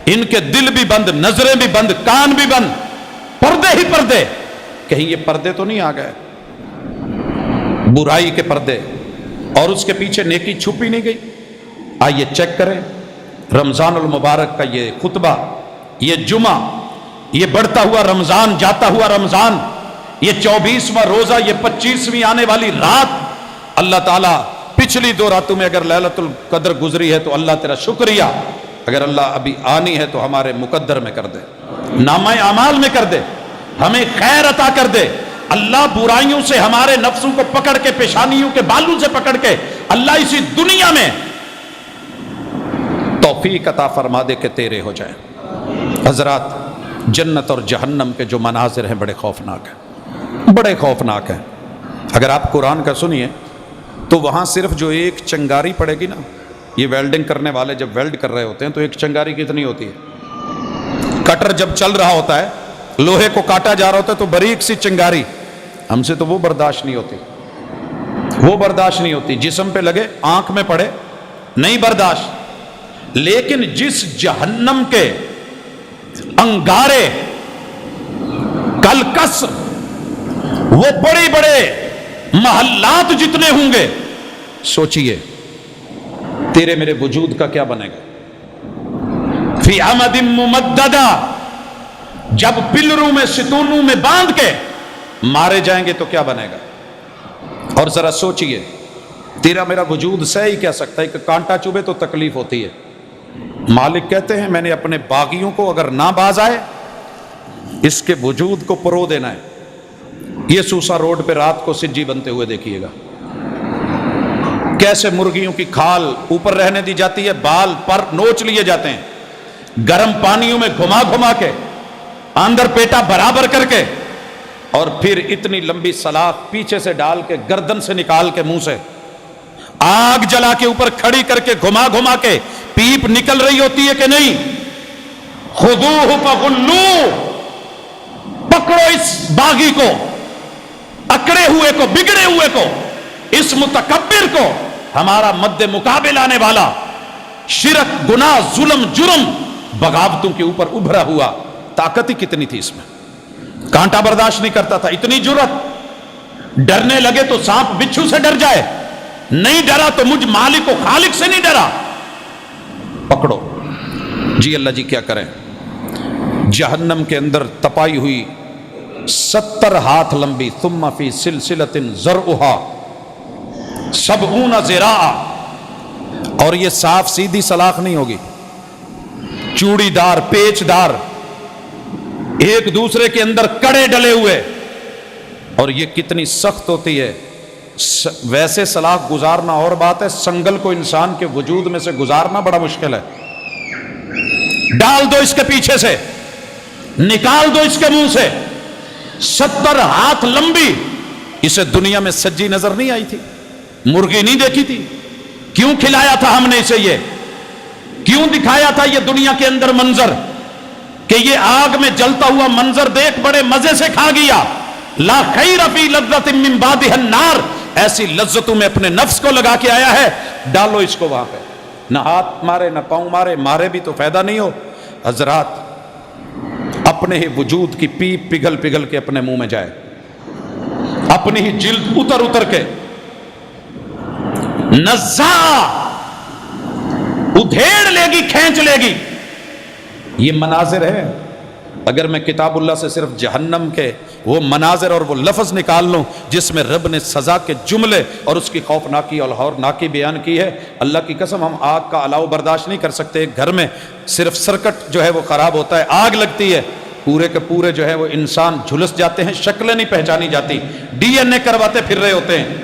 ان کے دل بھی بند، نظریں بھی بند، کان بھی بند، پردے ہی پردے. کہیں یہ پردے تو نہیں آ گئے، برائی کے پردے، اور اس کے پیچھے نیکی چھپی نہیں گئی. آئیے چیک کریں رمضان المبارک کا یہ خطبہ، یہ جمعہ، یہ بڑھتا ہوا رمضان، جاتا ہوا رمضان، یہ 24واں روزہ، یہ 25ویں آنے والی رات. اللہ تعالیٰ پچھلی 2 راتوں میں اگر لیلۃ القدر گزری ہے تو اللہ تیرا شکریہ. اگر اللہ ابھی آنی ہے تو ہمارے مقدر میں کر دے، نامہ اعمال میں کر دے، ہمیں خیر عطا کر دے. اللہ برائیوں سے ہمارے نفسوں کو پکڑ کے، پیشانیوں کے بالوں سے پکڑ کے، اللہ اسی دنیا میں توفیق عطا فرما دے کہ تیرے ہو جائیں. حضرات، جنت اور جہنم کے جو مناظر ہیں بڑے خوفناک ہیں، بڑے خوفناک ہیں. اگر آپ قرآن کا سنیے تو وہاں صرف جو ایک چنگاری پڑے گی نا، یہ ویلڈنگ کرنے والے جب ویلڈ کر رہے ہوتے ہیں تو ایک چنگاری کتنی ہوتی ہے؟ کٹر جب چل رہا ہوتا ہے، لوہے کو کاٹا جا رہا ہوتا ہے تو باریک سی چنگاری، ہم سے تو وہ برداشت نہیں ہوتی، وہ برداشت نہیں ہوتی. جسم پہ لگے، آنکھ میں پڑے، نہیں برداشت. لیکن جس جہنم کے انگارے، کلکس، وہ بڑے بڑے محلات جتنے ہوں گے، سوچئے تیرے میرے وجود کا کیا بنے گا. فی عمد ممددہ، جب پلروں میں، ستونوں میں باندھ کے مارے جائیں گے تو کیا بنے گا. اور ذرا سوچئے تیرا میرا وجود سہ ہی کیا سکتا ہے کہ کانٹا چوبے تو تکلیف ہوتی ہے. مالک کہتے ہیں میں نے اپنے باغیوں کو اگر نہ باز آئے، اس کے وجود کو پرو دینا ہے. یہ سوسا روڈ پہ رات کو سجی بنتے ہوئے دیکھیے گا، کیسے مرغیوں کی کھال اوپر رہنے دی جاتی ہے، بال پر نوچ لیے جاتے ہیں، گرم پانیوں میں گھما گھما کے، اندر پیٹا برابر کر کے، اور پھر اتنی لمبی سلاخ پیچھے سے ڈال کے، گردن سے نکال کے، منہ سے آگ جلا کے اوپر کھڑی کر کے، گھما گھما کے پیپ نکل رہی ہوتی ہے کہ نہیں. خذوہ فغلوہ، پکڑو اس باغی کو، اکڑے ہوئے کو، بگڑے ہوئے کو، اس متکبر کو، ہمارا مد مقابل آنے والا، شرک، گناہ، ظلم، جرم، بغاوتوں کے اوپر ابھرا ہوا. طاقت ہی کتنی تھی اس میں، کانٹا برداشت نہیں کرتا تھا. اتنی جرت، ڈرنے لگے تو سانپ بچھو سے ڈر جائے، نہیں ڈرا تو مجھ مالک و خالق سے نہیں ڈرا. پکڑو جی. اللہ جی کیا کریں. جہنم کے اندر تپائی ہوئی 70 ہاتھ لمبی، ثم فی سلسلۃ ذرعها 70 ذراعا، اور یہ صاف سیدھی سلاخ نہیں ہوگی، چوڑی دار، پیچ دار، ایک دوسرے کے اندر کڑے ڈلے ہوئے. اور یہ کتنی سخت ہوتی ہے. ویسے سلاخ گزارنا اور بات ہے، سنگل کو انسان کے وجود میں سے گزارنا بڑا مشکل ہے. ڈال دو اس کے پیچھے سے، نکال دو اس کے منہ سے. 70 ہاتھ لمبی، اسے دنیا میں سجی نظر نہیں آئی تھی، مرغی نہیں دیکھی تھی. کیوں کھلایا تھا ہم نے اسے؟ یہ کیوں دکھایا تھا یہ دنیا کے اندر منظر کہ یہ آگ میں جلتا ہوا منظر دیکھ بڑے مزے سے کھا گیا. لا خیر فی لذۃ من بعدها النار، ایسی لذتوں میں اپنے نفس کو لگا کے آیا ہے. ڈالو اس کو وہاں پہ، نہ ہاتھ مارے نہ پاؤں مارے بھی تو فائدہ نہیں ہو. حضرات اپنے ہی وجود کی پیپ پگھل پگھل کے اپنے منہ میں جائے، اپنی ہی جلد اتر کے نزا ادھیڑ لے گی، کھینچ لے گی. یہ مناظر ہے. اگر میں کتاب اللہ سے صرف جہنم کے وہ مناظر اور وہ لفظ نکال لوں جس میں رب نے سزا کے جملے اور اس کی خوفناکی اور ہولناکی بیان کی ہے، اللہ کی قسم ہم آگ کا الاؤ برداشت نہیں کر سکتے. ایک گھر میں صرف سرکٹ جو ہے وہ خراب ہوتا ہے، آگ لگتی ہے، پورے کے پورے جو ہے وہ انسان جھلس جاتے ہیں، شکلیں نہیں پہچانی جاتی، DNA کرواتے پھر رہے ہوتے ہیں.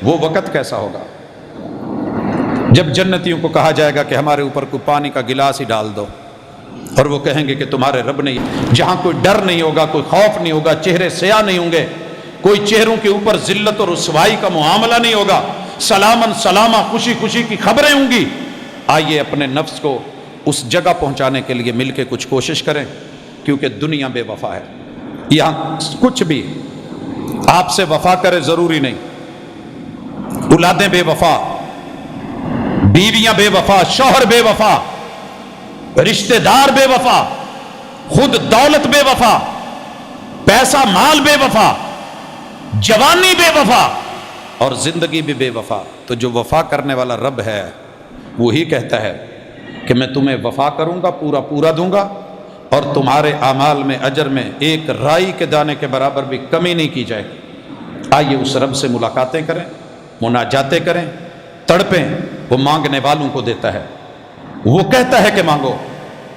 وہ وقت کیسا ہوگا جب جنتیوں کو کہا جائے گا کہ ہمارے اوپر کوئی پانی کا گلاس ہی ڈال دو، اور وہ کہیں گے کہ تمہارے رب نے، جہاں کوئی ڈر نہیں ہوگا، کوئی خوف نہیں ہوگا، چہرے سیاہ نہیں ہوں گے، کوئی چہروں کے اوپر ذلت اور رسوائی کا معاملہ نہیں ہوگا، سلامن سلامہ خوشی خوشی کی خبریں ہوں گی. آئیے اپنے نفس کو اس جگہ پہنچانے کے لیے مل کے کچھ کوشش کریں، کیونکہ دنیا بے وفا ہے. یہاں کچھ بھی آپ سے وفا کرے ضروری نہیں. اولادیں بے وفا، بیویاں بے وفا، شوہر بے وفا، رشتہ دار بے وفا، خود دولت بے وفا، پیسہ مال بے وفا، جوانی بے وفا، اور زندگی بھی بے وفا. تو جو وفا کرنے والا رب ہے وہی کہتا ہے کہ میں تمہیں وفا کروں گا، پورا دوں گا، اور تمہارے اعمال میں اجر میں ایک رائی کے دانے کے برابر بھی کمی نہیں کی جائے. آئیے اس رب سے ملاقاتیں کریں، مناجاتیں کریں، تڑپیں. وہ مانگنے والوں کو دیتا ہے، وہ کہتا ہے کہ مانگو.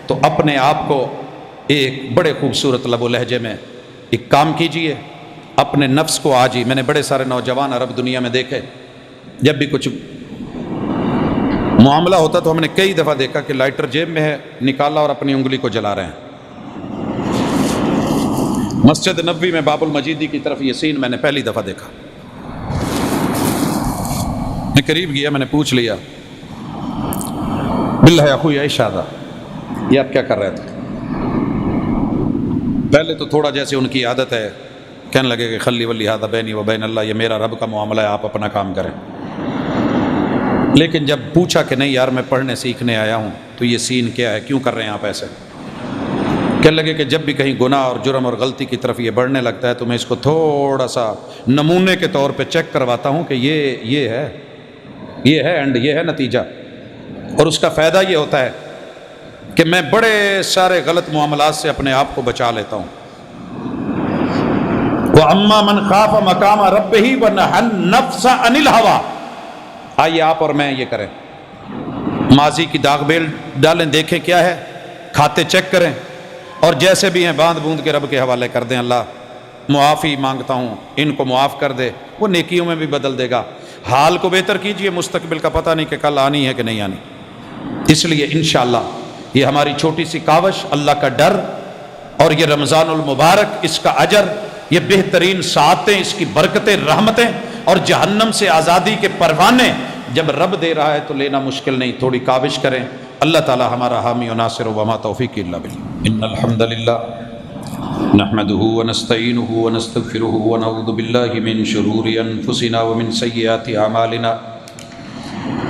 تو اپنے آپ کو ایک بڑے خوبصورت لب و لہجے میں ایک کام کیجئے. اپنے نفس کو آج ہی، میں نے بڑے سارے نوجوان عرب دنیا میں دیکھے، جب بھی کچھ معاملہ ہوتا تو ہم نے کئی دفعہ دیکھا کہ لائٹر جیب میں ہے، نکالا اور اپنی انگلی کو جلا رہے ہیں. مسجد نبوی میں باب المجیدی کی طرف یہ سین میں نے پہلی دفعہ دیکھا. میں قریب گیا، میں نے پوچھ لیا، باللہ اخوی اے شادہ، یہ آپ کیا کر رہے تھے؟ پہلے تو تھوڑا جیسے ان کی عادت ہے، کہنے لگے کہ خلی ولی ہذا بینی و بین اللہ، یہ میرا رب کا معاملہ ہے، آپ اپنا کام کریں. لیکن جب پوچھا کہ نہیں یار میں پڑھنے سیکھنے آیا ہوں، تو یہ سین کیا ہے، کیوں کر رہے ہیں آپ ایسے؟ کہنے لگے کہ جب بھی کہیں گناہ اور جرم اور غلطی کی طرف یہ بڑھنے لگتا ہے تو میں اس کو تھوڑا سا نمونے کے طور پہ چیک کرواتا ہوں کہ یہ ہے اینڈ یہ ہے نتیجہ. اور اس کا فائدہ یہ ہوتا ہے کہ میں بڑے سارے غلط معاملات سے اپنے آپ کو بچا لیتا ہوں. وَأَمَّا مَنْ خَافَ مَقَامَ رَبِّهِ وَنَهَى النَّفْسَ عَنِ الْهَوَىٰ. آئیے آپ اور میں یہ کریں، ماضی کی داغ بیل ڈالیں، دیکھیں کیا ہے، کھاتے چیک کریں، اور جیسے بھی ہیں باندھ بوند کے رب کے حوالے کر دیں. اللہ معافی مانگتا ہوں، ان کو معاف کر دے، وہ نیکیوں میں بھی بدل دے گا. حال کو بہتر کیجئے، مستقبل کا پتہ نہیں کہ کل آنی ہے کہ نہیں آنی. اس لیے انشاءاللہ یہ ہماری چھوٹی سی کاوش، اللہ کا ڈر اور یہ رمضان المبارک، اس کا اجر، یہ بہترین ساعتیں، اس کی برکتیں، رحمتیں اور جہنم سے آزادی کے پروانے جب رب دے رہا ہے تو لینا مشکل نہیں. تھوڑی کاوش کریں. اللہ تعالی ہمارا حامی و ناصر و وما توفیق الا باللہ. ان الحمد للہ نحمده ونستعینه ونستغفره ونعوذ باللہ من شرور انفسنا ومن سیئات اعمالنا.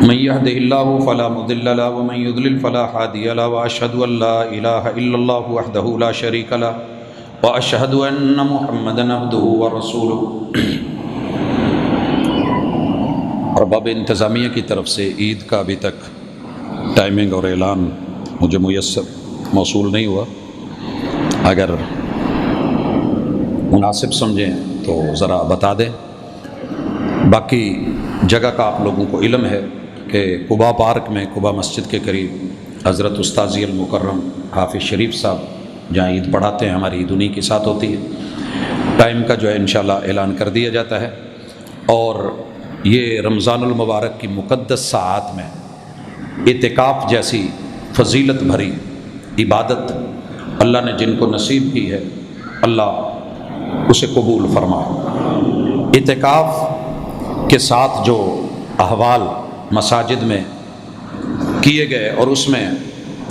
من يهده الله فلا مضل له ومن يضلل فلا هادي له واشهد ان لا اله الا الله وحده لا شريك له واشهد ان محمدا عبده ورسوله. ارباب انتظامیہ کی طرف سے عید کا ابھی تک ٹائمنگ اور اعلان مجھے موصول نہیں ہوا. اگر مناسب سمجھیں تو ذرا بتا دیں. باقی جگہ کا آپ لوگوں کو علم ہے کہ قباء پارک میں، قباء مسجد کے قریب حضرت استاذی المکرم حافظ شریف صاحب جہاں عید پڑھاتے ہیں، ہماری عید انہی کے ساتھ ہوتی ہے. ٹائم کا جو ہے انشاءاللہ اعلان کر دیا جاتا ہے، اور یہ رمضان المبارک کی مقدس ساعات میں اعتکاف جیسی فضیلت بھری عبادت اللہ نے جن کو نصیب کی ہے، اللہ اسے قبول فرمائے۔ اعتکاف کے ساتھ جو احوال مساجد میں کیے گئے، اور اس میں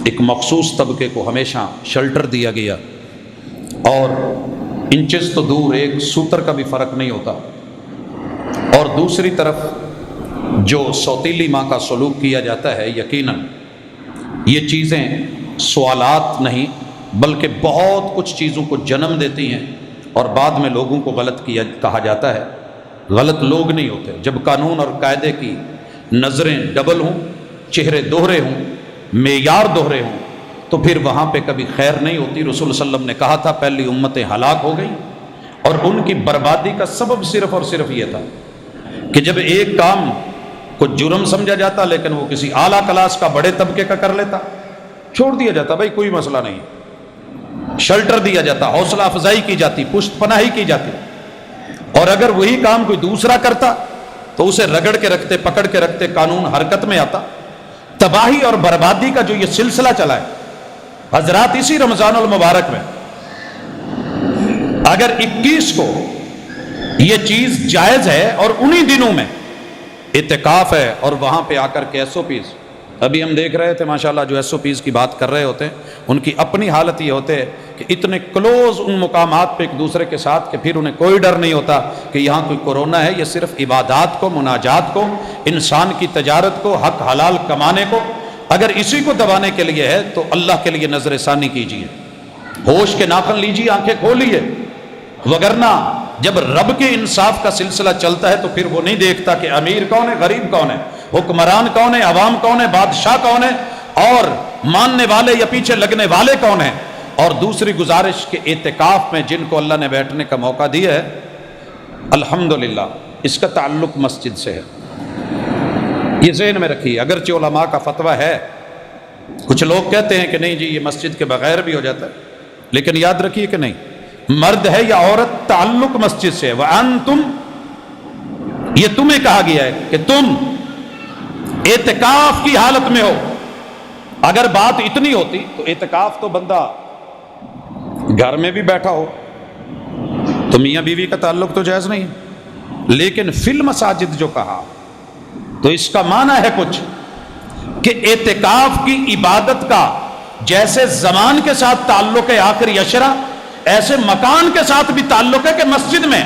ایک مخصوص طبقے کو ہمیشہ شیلٹر دیا گیا، اور انچز تو دور ایک سوتر کا بھی فرق نہیں ہوتا، اور دوسری طرف جو سوتیلی ماں کا سلوک کیا جاتا ہے، یقیناً یہ چیزیں سوالات نہیں بلکہ بہت کچھ چیزوں کو جنم دیتی ہیں، اور بعد میں لوگوں کو غلط کہا جاتا ہے۔ غلط لوگ نہیں ہوتے، جب قانون اور قاعدے کی نظریں ڈبل ہوں، چہرے دوہرے ہوں، معیار دوہرے ہوں، تو پھر وہاں پہ کبھی خیر نہیں ہوتی۔ رسول صلی اللہ علیہ وسلم نے کہا تھا پہلی امتیں ہلاک ہو گئیں، اور ان کی بربادی کا سبب صرف اور صرف یہ تھا کہ جب ایک کام کو جرم سمجھا جاتا لیکن وہ کسی اعلیٰ کلاس کا بڑے طبقے کا کر لیتا، چھوڑ دیا جاتا، بھائی کوئی مسئلہ نہیں، شیلٹر دیا جاتا، حوصلہ افزائی کی جاتی، پشت پناہی کی جاتی، اور اگر وہی کام کوئی دوسرا کرتا تو اسے رگڑ کے رکھتے، پکڑ کے رکھتے، قانون حرکت میں آتا۔ تباہی اور بربادی کا جو یہ سلسلہ چلا ہے حضرات، اسی رمضان المبارک میں اگر 21 کو یہ چیز جائز ہے، اور انہی دنوں میں اعتکاف ہے، اور وہاں پہ آ کر کے SOPs، ابھی ہم دیکھ رہے تھے ماشاءاللہ جو SOPs کی بات کر رہے ہوتے ہیں، ان کی اپنی حالت یہ ہوتے ہے کہ اتنے کلوز ان مقامات پہ ایک دوسرے کے ساتھ کہ پھر انہیں کوئی ڈر نہیں ہوتا کہ یہاں کوئی کورونا ہے۔ یہ صرف عبادات کو، مناجات کو، انسان کی تجارت کو، حق حلال کمانے کو اگر اسی کو دبانے کے لیے ہے تو اللہ کے لیے نظر ثانی کیجیے، ہوش کے ناخن لیجیے، آنکھیں کھولیے، وگرنہ جب رب کے انصاف کا سلسلہ چلتا ہے تو پھر وہ نہیں دیکھتا کہ امیر کون ہے، غریب کون ہے، حکمران کون ہے، عوام کون ہے، بادشاہ کون ہے، اور ماننے والے یا پیچھے لگنے والے کون ہیں۔ اور دوسری گزارش کہ اعتکاف میں جن کو اللہ نے بیٹھنے کا موقع دیا ہے، الحمدللہ اس کا تعلق مسجد سے ہے، یہ ذہن میں رکھیے۔ اگرچہ علماء کا فتویٰ ہے، کچھ لوگ کہتے ہیں کہ نہیں جی یہ مسجد کے بغیر بھی ہو جاتا ہے، لیکن یاد رکھیے کہ نہیں، مرد ہے یا عورت، تعلق مسجد سے ہے۔ وَأَنْتُمْ، یہ تمہیں کہا گیا ہے کہ تم اعتکاف کی حالت میں ہو۔ اگر بات اتنی ہوتی تو اعتکاف تو بندہ گھر میں بھی بیٹھا ہو تو میاں بیوی کا تعلق تو جائز نہیں، لیکن فی المساجد جو کہا تو اس کا معنی ہے کچھ کہ اعتکاف کی عبادت کا جیسے زمان کے ساتھ تعلق ہے آخری عشرہ، ایسے مکان کے ساتھ بھی تعلق ہے کہ مسجد میں،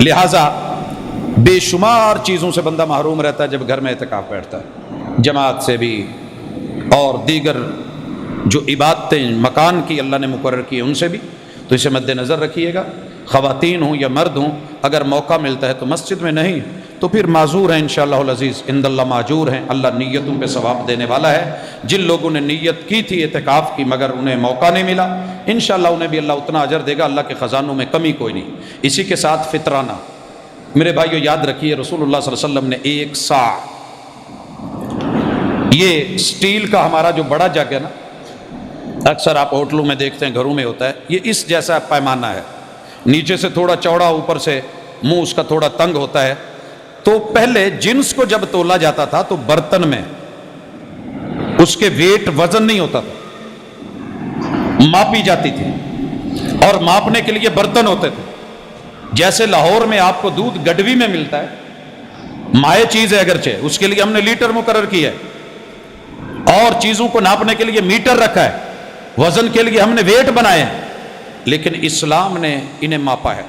لہذا بے شمار چیزوں سے بندہ محروم رہتا ہے جب گھر میں اعتکاف بیٹھتا ہے، جماعت سے بھی، اور دیگر جو عبادتیں مکان کی اللہ نے مقرر کی ان سے بھی، تو اسے مد نظر رکھیے گا۔ خواتین ہوں یا مرد ہوں، اگر موقع ملتا ہے تو مسجد میں نہیں تو پھر معذور ہیں انشاءاللہ العزیز، عند اللہ معجور ہیں، اللہ نیتوں پہ ثواب دینے والا ہے۔ جن لوگوں نے نیت کی تھی اعتکاف کی مگر انہیں موقع نہیں ملا، انشاءاللہ انہیں بھی اللہ اتنا اجر دے گا، اللہ کے خزانوں میں کمی کوئی نہیں۔ اسی کے ساتھ فطرانہ، میرے بھائیو یاد رکھیے رسول اللہ صلی اللہ علیہ وسلم نے 1 سا، یہ سٹیل کا ہمارا جو بڑا جگ ہے نا، اکثر آپ ہوٹلوں میں دیکھتے ہیں، گھروں میں ہوتا ہے، یہ اس جیسا پیمانہ ہے، نیچے سے تھوڑا چوڑا، اوپر سے منہ اس کا تھوڑا تنگ ہوتا ہے۔ تو پہلے جنس کو جب تولا جاتا تھا تو برتن میں اس کے ویٹ وزن نہیں ہوتا تھا، ماپی جاتی تھی، اور ماپنے کے لیے برتن ہوتے تھے۔ جیسے لاہور میں آپ کو دودھ گڈوی میں ملتا ہے، مائع چیز ہے اگرچہ، اس کے لیے ہم نے لیٹر مقرر کیا ہے، اور چیزوں کو ناپنے کے لیے میٹر رکھا ہے، وزن کے لیے ہم نے ویٹ بنائے ہیں، لیکن اسلام نے انہیں ماپا ہے۔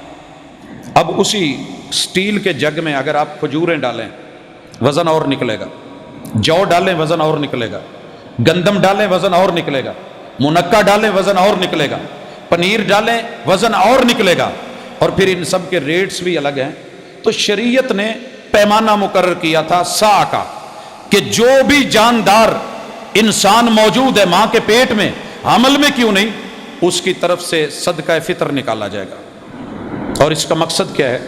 اب اسی سٹیل کے جگ میں اگر آپ کھجوریں ڈالیں وزن اور نکلے گا، جو ڈالیں وزن اور نکلے گا، گندم ڈالیں وزن اور نکلے گا، منقع ڈالیں وزن اور نکلے گا، پنیر ڈالیں وزن اور نکلے گا، اور پھر ان سب کے ریٹس بھی الگ ہیں۔ تو شریعت نے پیمانہ مقرر کیا تھا سا کا، کہ جو بھی جاندار انسان موجود ہے ماں کے پیٹ میں، حمل میں کیوں نہیں، اس کی طرف سے صدقہ فطر نکالا جائے گا۔ اور اس کا مقصد کیا ہے؟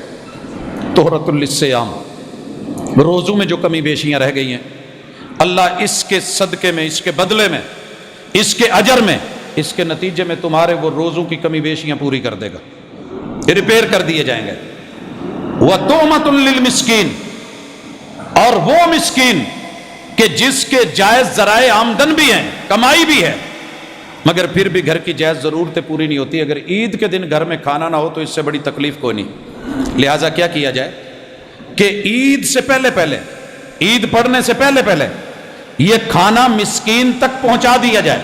طہرۃ للصیام، روزوں میں جو کمی بیشیاں رہ گئی ہیں، اللہ اس کے صدقے میں، اس کے بدلے میں، اس کے اجر میں اس کے نتیجے میں تمہارے وہ روزوں کی کمی بیشیاں پوری کر دے گا، ریپیئر کر دیے جائیں گے۔ وَتُؤْمَةٌ لِّلْمِسْكِينِ، اور وہ مسکین کہ جس کے جائز ذرائع آمدن بھی ہیں، کمائی بھی ہے، مگر پھر بھی گھر کی جائز ضرورتیں پوری نہیں ہوتی۔ اگر عید کے دن گھر میں کھانا نہ ہو تو اس سے بڑی تکلیف کوئی نہیں۔ لہٰذا کیا کیا جائے کہ عید سے پہلے عید پڑھنے سے پہلے یہ کھانا مسکین تک پہنچا دیا جائے۔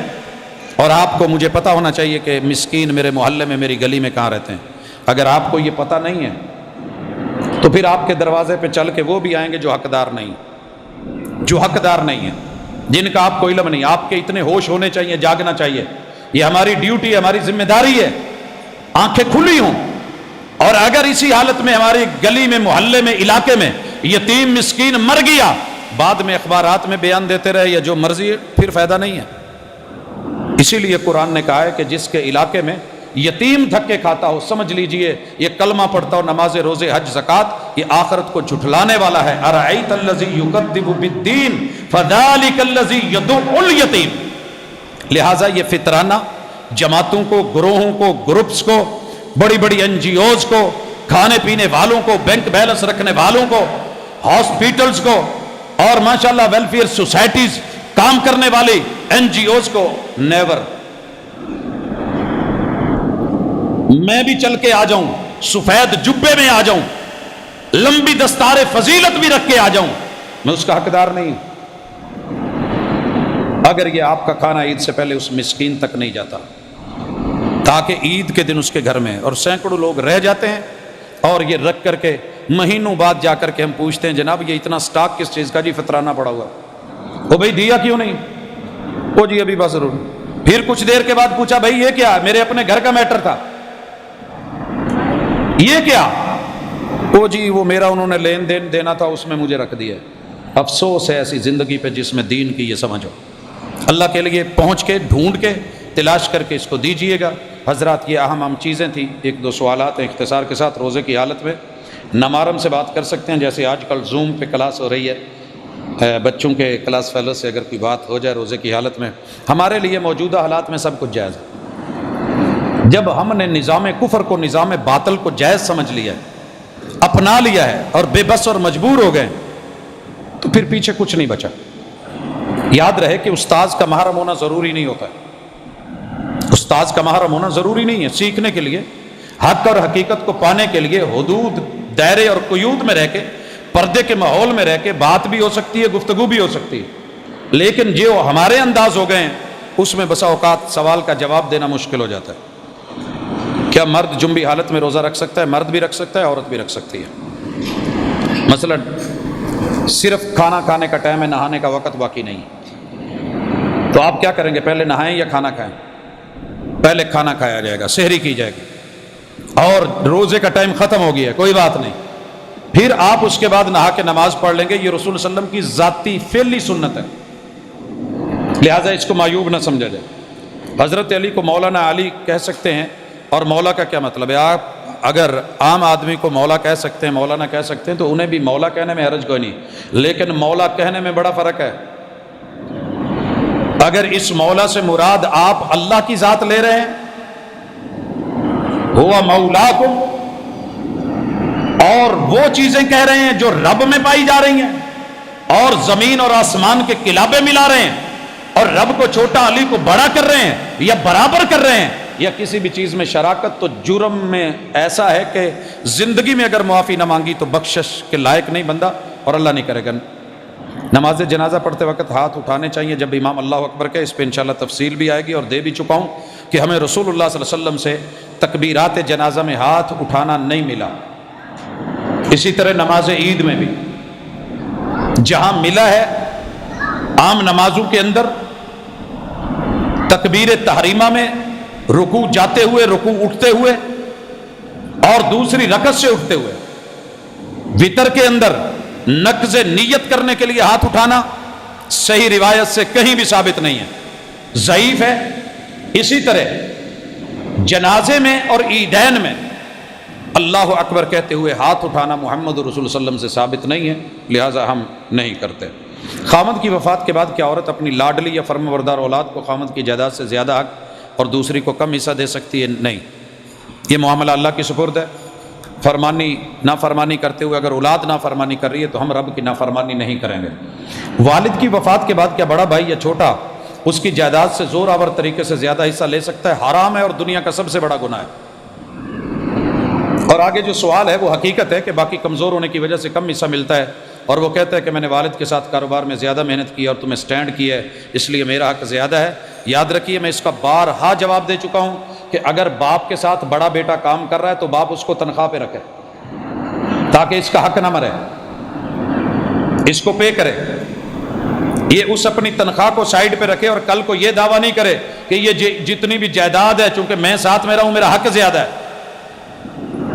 اور آپ کو، مجھے پتا ہونا چاہیے کہ مسکین میرے محلے میں، میری گلی میں کہاں رہتے ہیں۔ اگر آپ کو یہ پتا نہیں ہے تو پھر آپ کے دروازے پہ چل کے وہ بھی آئیں گے جو حقدار نہیں ہیں، جن کا آپ کو علم نہیں۔ آپ کے اتنے ہوش ہونے چاہیے، جاگنا چاہیے، یہ ہماری ڈیوٹی ہے، ہماری ذمہ داری ہے، آنکھیں کھلی ہوں۔ اور اگر اسی حالت میں ہماری گلی میں، محلے میں، علاقے میں یتیم مسکین مر گیا، بعد میں اخبارات میں بیان دیتے رہے یا جو مرضی، پھر فائدہ نہیں ہے۔ اسی لیے قرآن نے کہا ہے کہ جس کے علاقے میں یتیم دھکے کھاتا ہو، سمجھ لیجئے یہ کلمہ پڑھتا ہو، نماز، روزے، حج، زکوٰۃ، یہ آخرت کو جھٹلانے والا ہے۔ ارأیت الذی یکذب بالدین فذلک الذی یدع الیتیم۔ لہٰذا یہ فطرانہ جماعتوں کو، گروہوں کو، گروپس کو، بڑی بڑی NGOs کو، کھانے پینے والوں کو، بینک بیلنس رکھنے والوں کو، ہاسپیٹلز کو، اور ماشاءاللہ ویلفیئر سوسائٹیز کام کرنے والی NGOs کو نیور۔ میں بھی چل کے آ جاؤں، سفید جبے میں آ جاؤں، لمبی دستار فضیلت بھی رکھ کے آ جاؤں، میں اس کا حقدار نہیں ہوں اگر یہ آپ کا کھانا عید سے پہلے اس مسکین تک نہیں جاتا، تاکہ عید کے دن اس کے گھر میں، اور سینکڑوں لوگ رہ جاتے ہیں اور یہ رکھ کر کے مہینوں بعد جا کر کے ہم پوچھتے ہیں جناب یہ اتنا سٹاک کس چیز کا؟ جی فطرانہ پڑا ہوا۔ وہ بھائی دیا کیوں نہیں؟ وہ جی ابھی بس ضرور۔ پھر کچھ دیر کے بعد پوچھا بھائی یہ کیا؟ میرے اپنے گھر کا میٹر تھا۔ یہ کیا؟ وہ جی وہ میرا انہوں نے لین دین دینا تھا، اس میں مجھے رکھ دیا۔ افسوس ہے ایسی زندگی پہ جس میں دین کی یہ سمجھو۔ اللہ کے لیے پہنچ کے، ڈھونڈ کے، تلاش کر کے اس کو دیجئے گا۔ حضرات یہ اہم چیزیں تھیں، ایک دو سوالات ہیں اختصار کے ساتھ روزے کی حالت میں۔ نمارم سے بات کر سکتے ہیں، جیسے آج کل زوم پہ کلاس ہو رہی ہے، بچوں کے کلاس فیلو سے اگر کوئی بات ہو جائے روزے کی حالت میں، ہمارے لیے موجودہ حالات میں سب کچھ جائز ہے۔ جب ہم نے نظام کفر کو، نظام باطل کو جائز سمجھ لیا ہے، اپنا لیا ہے اور بے بس اور مجبور ہو گئے، تو پھر پیچھے کچھ نہیں بچا۔ یاد رہے کہ استاذ کا محرم ہونا ضروری نہیں ہوتا ہے، استاذ کا محرم ہونا ضروری نہیں ہے۔ سیکھنے کے لیے، حق اور حقیقت کو پانے کے لیے حدود، دائرے اور قیود میں رہ کے، پردے کے ماحول میں رہ کے بات بھی ہو سکتی ہے، گفتگو بھی ہو سکتی ہے، لیکن جو ہمارے انداز ہو گئے ہیں اس میں بسا اوقات سوال کا جواب دینا مشکل ہو جاتا ہے۔ کیا مرد جنبی حالت میں روزہ رکھ سکتا ہے؟ مرد بھی رکھ سکتا ہے، عورت بھی رکھ سکتی ہے۔ مثلا صرف کھانا کھانے کا ٹائم ہے، نہانے کا وقت باقی نہیں، تو آپ کیا کریں گے؟ پہلے نہائیں یا کھانا کھائیں؟ پہلے کھانا کھایا جائے گا، سحری کی جائے گی، اور روزے کا ٹائم ختم ہو گیا ہے، کوئی بات نہیں، پھر آپ اس کے بعد نہا کے نماز پڑھ لیں گے۔ یہ رسول صلی اللہ علیہ وسلم کی ذاتی فعلی سنت ہے، لہٰذا اس کو معیوب نہ سمجھا جائے۔ حضرت علی کو مولانا علی کہہ سکتے ہیں، اور مولا کا کیا مطلب ہے؟ آپ اگر عام آدمی کو مولا کہہ سکتے ہیں، مولانا کہہ سکتے ہیں، تو انہیں بھی مولا کہنے میں حرج کوئی نہیں، لیکن مولا کہنے میں بڑا فرق ہے۔ اگر اس مولا سے مراد آپ اللہ کی ذات لے رہے ہیں، ہوا مولاکم، اور وہ چیزیں کہہ رہے ہیں جو رب میں پائی جا رہی ہیں، اور زمین اور آسمان کے قلابے ملا رہے ہیں، اور رب کو چھوٹا، علی کو بڑا کر رہے ہیں، یا برابر کر رہے ہیں، یا کسی بھی چیز میں شراکت، تو جرم میں ایسا ہے کہ زندگی میں اگر معافی نہ مانگی تو بخشش کے لائق نہیں بندہ، اور اللہ نہیں کرے گا۔ نماز جنازہ پڑھتے وقت ہاتھ اٹھانے چاہیے جب امام اللہ اکبر کہے، اس پہ انشاءاللہ تفصیل بھی آئے گی، اور دے بھی چکا ہوں کہ ہمیں رسول اللہ صلی اللہ علیہ وسلم سے تکبیرات جنازہ میں ہاتھ اٹھانا نہیں ملا۔ اسی طرح نماز عید میں بھی جہاں ملا ہے، عام نمازوں کے اندر تکبیر تحریمہ میں رکوع جاتے ہوئے، رکوع اٹھتے ہوئے، اور دوسری رکعت سے اٹھتے ہوئے، وتر کے اندر نقض نیت کرنے کے لیے ہاتھ اٹھانا صحیح روایت سے کہیں بھی ثابت نہیں ہے، ضعیف ہے۔ اسی طرح جنازے میں اور عیدین میں اللہ اکبر کہتے ہوئے ہاتھ اٹھانا محمد رسول صلی اللہ علیہ وسلم سے ثابت نہیں ہے، لہٰذا ہم نہیں کرتے۔ خامد کی وفات کے بعد کیا عورت اپنی لاڈلی یا فرمانبردار اولاد کو خامد کی جائیداد سے زیادہ حق اور دوسری کو کم حصہ دے سکتی ہے؟ نہیں، یہ معاملہ اللہ کی سپرد ہے۔ فرمانی نافرمانی کرتے ہوئے اگر اولاد نافرمانی کر رہی ہے تو ہم رب کی نافرمانی نہیں کریں گے۔ والد کی وفات کے بعد کیا بڑا بھائی یا چھوٹا اس کی جائیداد سے زور آور طریقے سے زیادہ حصہ لے سکتا ہے؟ حرام ہے اور دنیا کا سب سے بڑا گناہ ہے۔ اور آگے جو سوال ہے وہ حقیقت ہے کہ باقی کمزور ہونے کی وجہ سے کم حصہ ملتا ہے، اور وہ کہتا ہے کہ میں نے والد کے ساتھ کاروبار میں زیادہ محنت کی اور تمہیں سٹینڈ کی ہے، اس لیے میرا حق زیادہ ہے۔ یاد رکھیے میں اس کا بارہا جواب دے چکا ہوں کہ اگر باپ کے ساتھ بڑا بیٹا کام کر رہا ہے تو باپ اس کو تنخواہ پہ رکھے تاکہ اس کا حق نہ مرے، اس کو پے کرے، یہ اس اپنی تنخواہ کو سائیڈ پہ رکھے اور کل کو یہ دعویٰ نہیں کرے کہ یہ جتنی بھی جائیداد ہے چونکہ میں ساتھ میں رہا ہوں میرا حق زیادہ ہے۔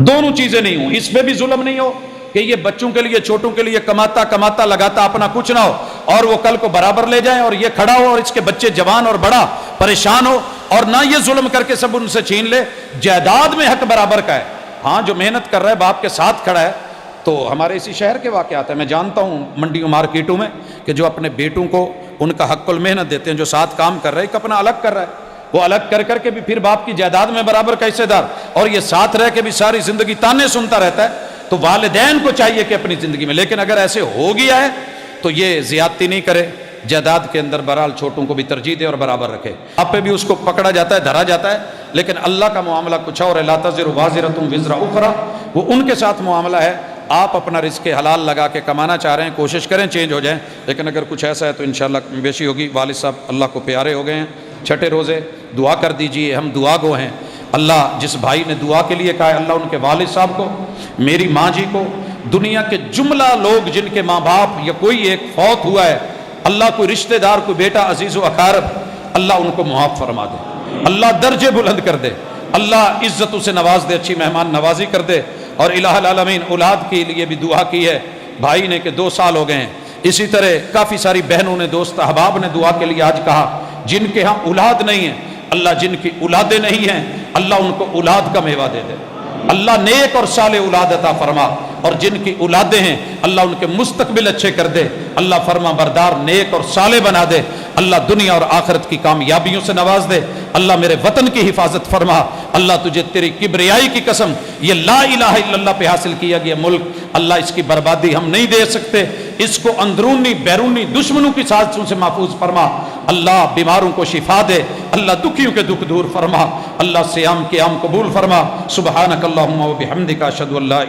دونوں چیزیں نہیں ہوں، اس پہ بھی ظلم نہیں ہو کہ یہ بچوں کے لیے چھوٹوں کے لیے کماتا لگاتا اپنا کچھ نہ ہو اور وہ کل کو برابر لے جائیں اور یہ کھڑا ہو اور اس کے بچے جوان اور بڑا پریشان ہو، اور نہ یہ ظلم کر کے سب ان سے چھین لے۔ جائیداد میں حق برابر کا ہے۔ ہاں جو محنت کر رہا ہے باپ کے ساتھ کھڑا ہے، تو ہمارے اسی شہر کے واقعات ہیں، میں جانتا ہوں منڈیوں مارکیٹوں میں کہ جو اپنے بیٹوں کو ان کا حق المحنت دیتے ہیں، جو ساتھ کام کر رہے ہیں، ایک اپنا الگ کر رہا ہے، وہ الگ کر کے بھی پھر باپ کی جائیداد میں برابر کا حصے دار، اور یہ ساتھ رہ کے بھی ساری زندگی تانے سنتا رہتا ہے۔ تو والدین کو چاہیے کہ اپنی زندگی میں، لیکن اگر ایسے ہو گیا ہے تو یہ زیادتی نہیں کرے، جائیداد کے اندر بہرحال چھوٹوں کو بھی ترجیح دے اور برابر رکھے۔ آپ پہ بھی اس کو پکڑا جاتا ہے، دھرا جاتا ہے، لیکن اللہ کا معاملہ کچھ اور ہے، لا تزر وازرۃ وزر اخری، وہ ان کے ساتھ معاملہ ہے۔ آپ اپنا رزق حلال لگا کے کمانا چاہ رہے ہیں، کوشش کریں چینج ہو جائیں، لیکن اگر کچھ ایسا ہے تو انشاءاللہ کمی بیشی ہوگی۔ والد صاحب اللہ کو پیارے ہو گئے ہیں، چھٹے روزے دعا کر دیجئے، ہم دعا گو ہیں۔ اللہ جس بھائی نے دعا کے لیے کہا ہے، اللہ ان کے والد صاحب کو، میری ماں جی کو، دنیا کے جملہ لوگ جن کے ماں باپ یا کوئی ایک فوت ہوا ہے، اللہ کوئی رشتہ دار، کوئی بیٹا عزیز و اقارب، اللہ ان کو معاف فرما دے، اللہ درجے بلند کر دے، اللہ عزتوں سے نواز دے، اچھی مہمان نوازی کر دے۔ اور الہ العالمین اولاد کے لیے بھی دعا کی ہے، بھائی نے کہ 2 سال ہو گئے ہیں، اسی طرح کافی ساری بہنوں نے، دوست احباب نے دعا کے لیے آج کہا، جن کے ہاں اولاد نہیں ہیں، اللہ جن کی اولادیں نہیں ہیں، اللہ ان کو اولاد کا میوہ دے دے، اللہ نیک اور صالح اولاد عطا فرما، اور جن کی اولادیں ہیں اللہ ان کے مستقبل اچھے کر دے، اللہ فرما بردار نیک اور صالح بنا دے، اللہ دنیا اور آخرت کی کامیابیوں سے نواز دے، اللہ میرے وطن کی حفاظت فرما، اللہ تجھے تیری کبریائی کی قسم یہ لا الہ الا اللہ پہ حاصل کیا گیا ملک، اللہ اس کی بربادی ہم نہیں دے سکتے، اس کو اندرونی بیرونی دشمنوں کی سازشوں سے محفوظ فرما، اللہ بیماروں کو شفا دے، اللہ دکھیوں کے دکھ دور فرما، اللہ صیام قیام قبول فرما، سبحانک اللہم و بحمدک اشہد ان لا